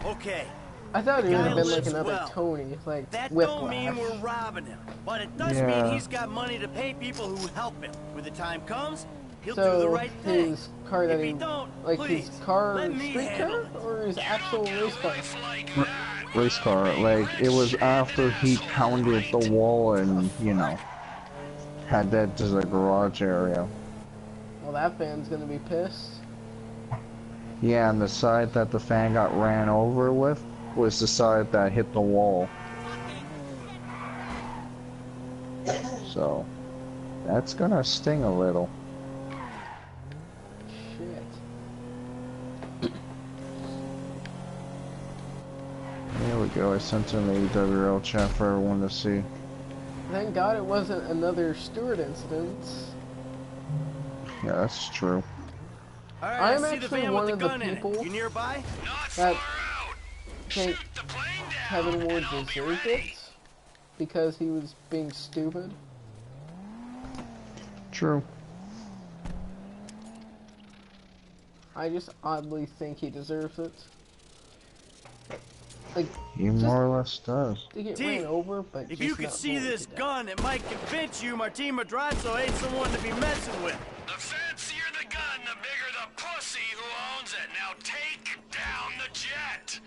Okay. I thought it would have been like another Tony, like that Whiplash. Don't mean we're robbing him, but it does mean he's got money to pay people who help him. When the time comes, he'll do the right thing. His car that if he don't, like please, his car, let me street car, or his actual race car? Race car, like, it was after he pounded the wall and, you know, had that to the garage area. Well, that fan's gonna be pissed. Yeah, and the side that the fan got ran over with was the side that hit the wall. So, that's gonna sting a little. Shit. There we go, I sent in the EWL chat for everyone to see. Thank God it wasn't another Stewart incident. Yeah, that's true. Right, I'm actually one of the people that think Kevin Ward deserved it because he was being stupid. True. I just oddly think he deserves it. Like, he more or less does. To get ran over, but if you could see this gun, it might convince you Martin Madrazo ain't someone to be messing with. The fancier the gun, the bigger the pussy who owns it. Now take down the jet.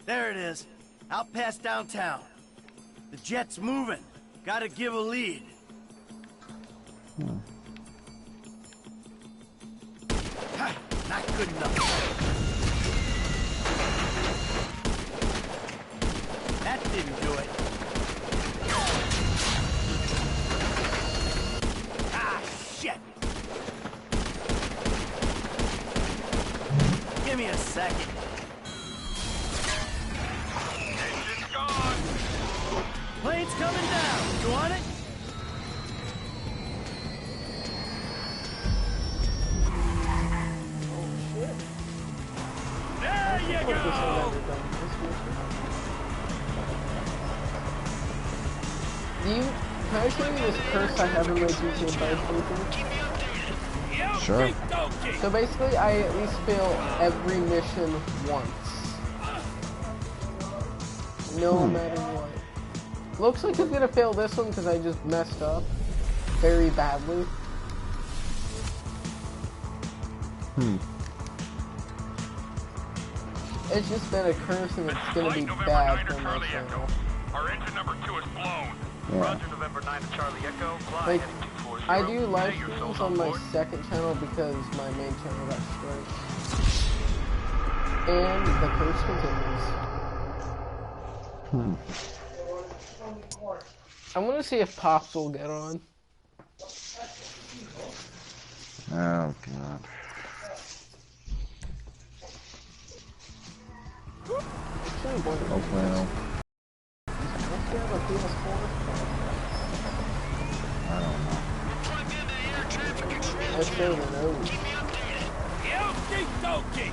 There it is. Out past downtown. The jet's moving. Gotta give a lead. Not good enough. That didn't do it. Ah, shit. Give me a second. Engine's gone. Plane's coming down. You want it? There you go. Can I show you this curse I have in my GTA 5 playthrough? Sure. So basically, I at least fail every mission once. No matter what. Looks like I'm gonna fail this one because I just messed up very badly. It's just been a curse and it's gonna be bad for my channel. Our engine number 2 is blown. Roger, November 9 to Charlie Echo. Like, I do live streams on my second channel because my main channel got striked. And the curse continues. I want to see if Pops will get on. Oh god. Oh well. I don't know. I still don't know. Okie dokie.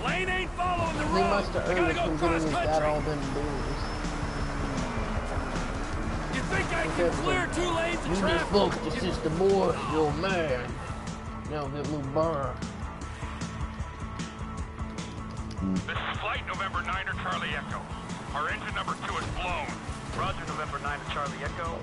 Lane ain't following the road. He must have earned it from getting his dad all them beers. You think I can clear 2 lanes of You traffic? just broke the system, boy. You're a man. Now get me burn. This is Flight November 9er Charlie Echo. Our engine number 2 is blown. Roger, November 9er Charlie Echo.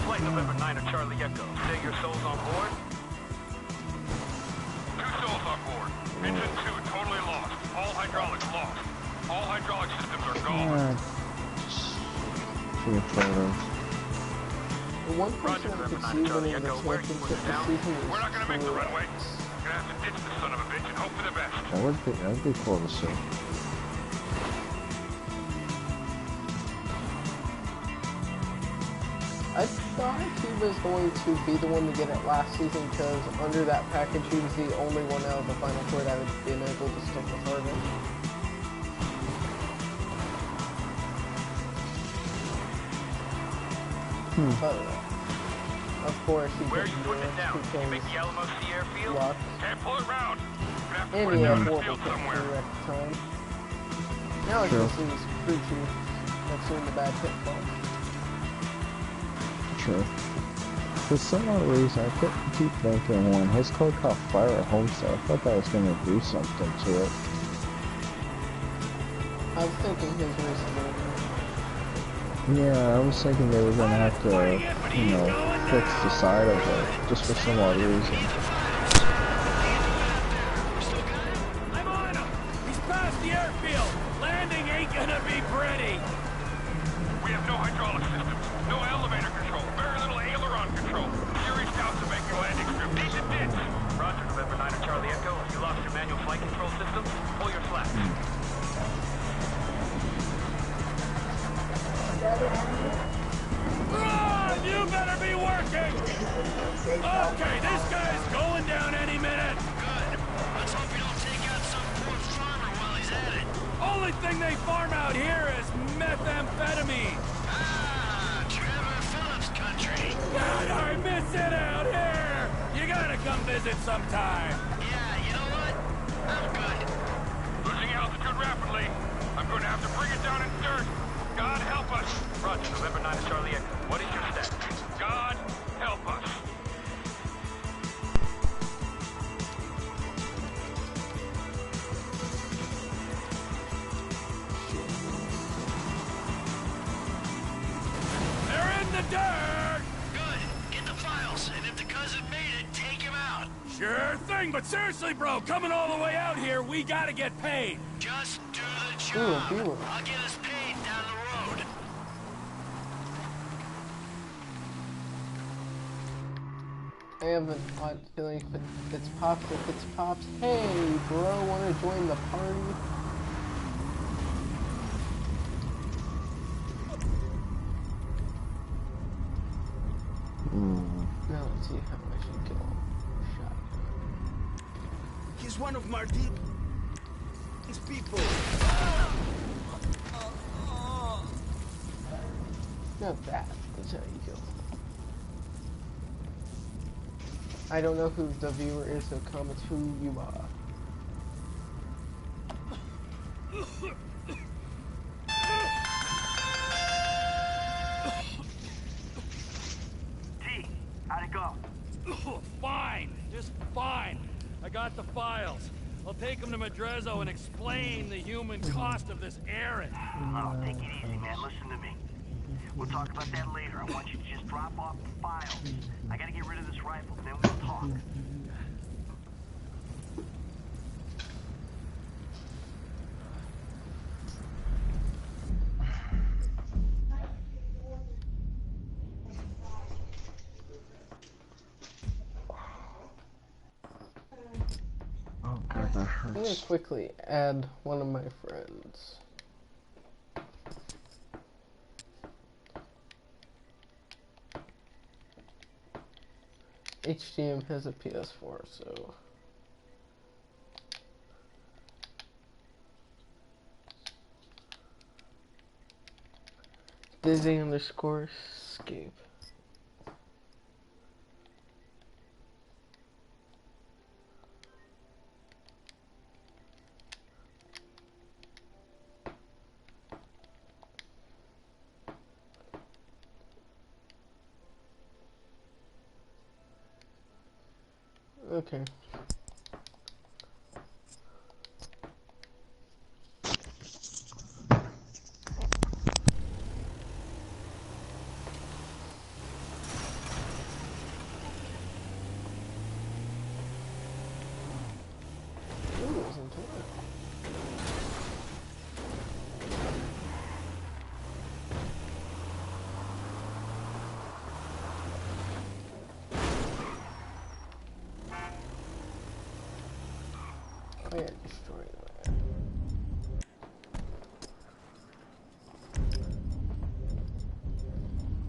Flight November 9er Charlie Echo. Say your souls on board. 2 souls on board. Engine 2 totally lost. All hydraulics lost. All hydraulic systems are gone. See your photos. The one person I could see winning the championship this season is We're not gonna make the runway. We're gonna have to ditch the son of a bitch and hope for the best. That'd be cool to see. I thought he was going to be the one to get it last season because under that package he was the only one out of the Final Four that had been able to stick with Harvick. But of course he Where are gets you putting it down? Can you make the Alamo Sea Airfield? Can't pull it round. And he had horrible pit crew at the time. Now I can see his crew chief that's doing the bad pitfall. True. For some odd reason, I keep thinking when his car caught fire at Homestead, I thought that was going to do something to it. I was thinking his race Yeah, I was thinking they were going to have to, you know, fix the side of it, just for some odd reason. I'm on him. He's past the airfield. Landing ain't gonna be pretty. We have no hydraulic systems, no elevator control, very little aileron control. Series down to make your landing strip. Need to ditch. Roger, November 9er Charlie Echo. You lost your manual flight control system. Pull your flaps. Run! You better be working. Okay, this guy's going down any minute. Good. Let's hope you don't take out some poor farmer while he's at it. Only thing they farm out here is methamphetamine. Ah, Trevor Phillips country. God, I miss it out here. You gotta come visit sometime. Yeah, you know what? I'm good. Losing altitude rapidly. I'm going to have to bring it down in dirt. God help us. Roger, November 9 Charlie Echo. What is your status? God help us. They're in the dirt. Good. Get the files, and if the cousin made it, take him out. Sure thing, but seriously, bro, coming all the way out here, we gotta get paid. Just do the job. I'll get us paid down the road. I haven't watched feeling if it's Pops. If it's Pops, hey bro, wanna join the party? Now let's see how I should kill him. Shotgun. He's one of Martin's people. Not that. That's how you kill him. I don't know who the viewer is, so comment who you are. T, how'd it go? Fine, just fine. I got the files. I'll take them to Madrezzo and explain the human cost of this errand. Oh, take it easy, man. Listen to me. We'll talk about that later. I want you to just drop off the files. I gotta get rid of this rifle, then we'll talk. I'm gonna quickly add one of my friends. HDM has a PS4, so Dizzy_Scape. Okay.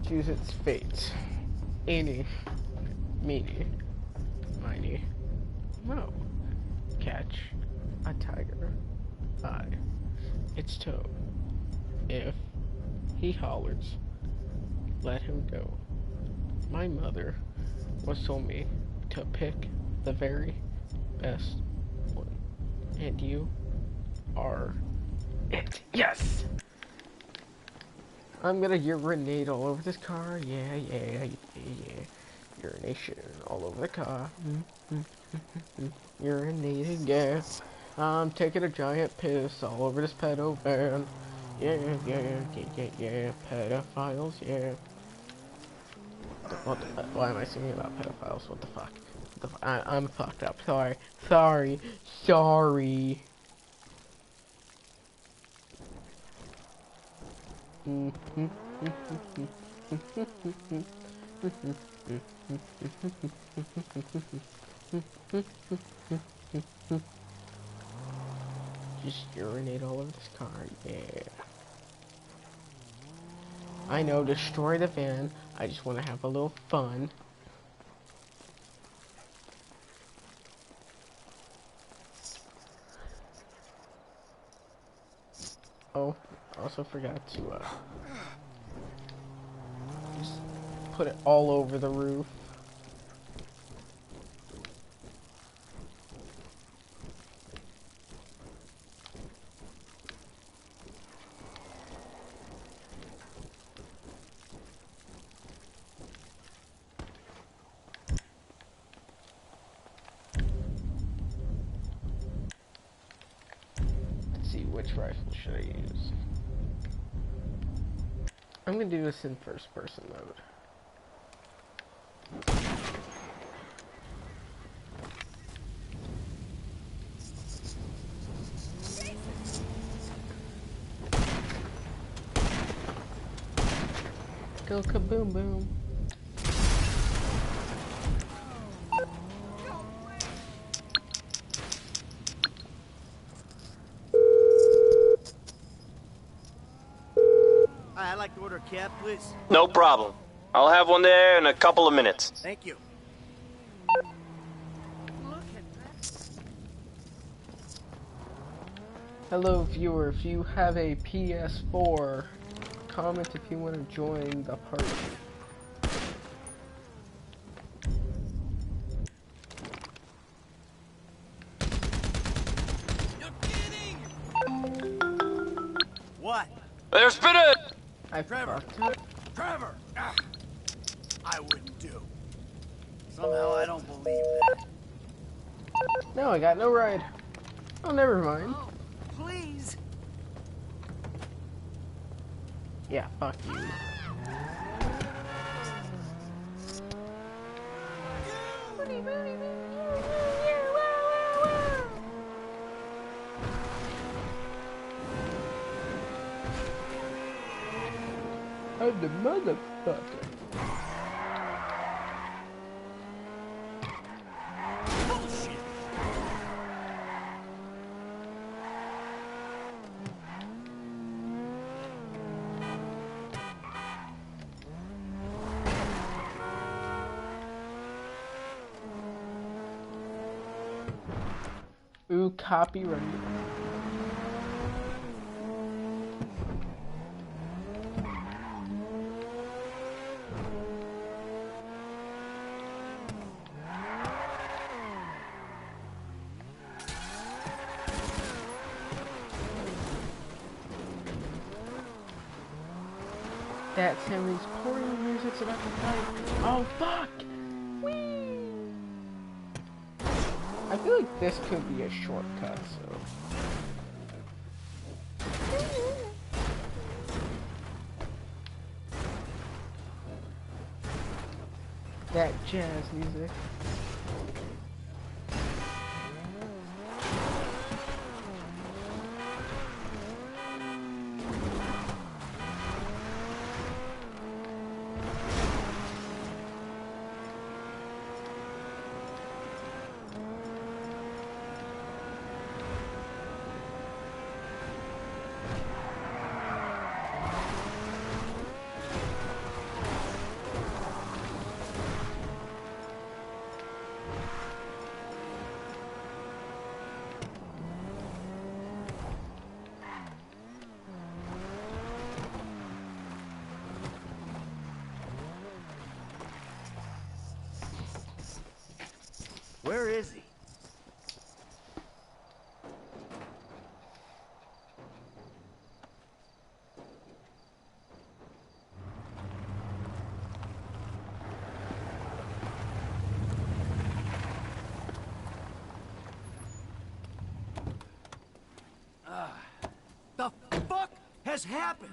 Choose its fate. Eeny, meeny, miny, mo. Catch a tiger by its toe. If he hollers, let him go. My mother was told me to pick the very best one. And you are it. Yes! I'm gonna urinate all over this car. Yeah, yeah, yeah, yeah. Urination all over the car. Urinating, yeah. I'm taking a giant piss all over this pedo van. Yeah, yeah, yeah, yeah, yeah. Pedophiles, yeah. Why am I singing about pedophiles? What the fuck? I'm fucked up. Sorry. Sorry. Sorry. Just urinate all over this car, yeah. I know, destroy the van. I just want to have a little fun. Oh, I also forgot to just put it all over the roof. Which rifle should I use? I'm gonna do this in first person mode. Go kaboom boom. I'd like to order a cab, please. No problem. I'll have one there in a couple of minutes. Thank you. Hello viewer, if you have a PS4, comment if you want to join the party. What? There's been a... Trevor! Trevor! Ah, I wouldn't do. Somehow I don't believe that. No, I got no ride. Oh, never mind. Oh, please. Yeah, fuck you. I'm the motherfucker. Bullshit. True copyright. That's Henry's pouring music's about to fight. Oh fuck! Whee! I feel like this could be a shortcut, so. That jazz music. Where is he? The fuck has happened?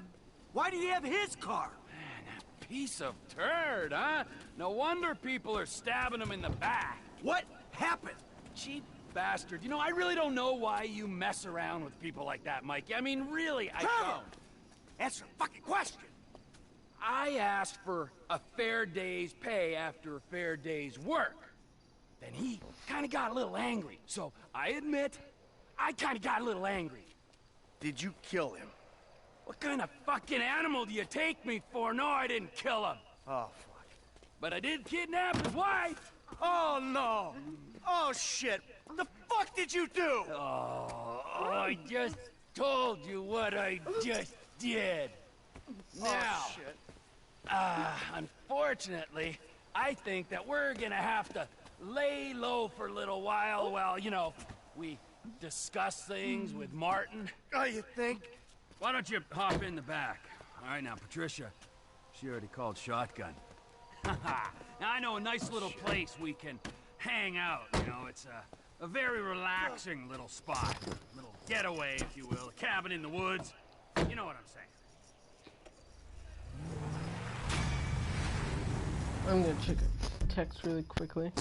Why do you have his car? Man, that piece of turd, huh? No wonder people are stabbing him in the back. What happened? Cheap bastard. You know, I really don't know why you mess around with people like that, Mikey. I mean, really, I don't. Answer the fucking question. I asked for a fair day's pay after a fair day's work. Then he kind of got a little angry. So, I admit, I kind of got a little angry. Did you kill him? What kind of fucking animal do you take me for? No, I didn't kill him. Oh, fuck. But I did kidnap his wife. Oh, no. Oh, shit. What the fuck did you do? Oh, I just told you what I just did. Now, oh, shit. Unfortunately, I think that we're gonna have to lay low for a little while while, you know, we discuss things with Martin. Oh, you think? Why don't you hop in the back? All right, now, Patricia, she already called shotgun. Now, I know a nice little place we can hang out, you know, it's a very relaxing little spot. A little getaway, if you will, a cabin in the woods. You know what I'm saying. I'm gonna check a text really quickly.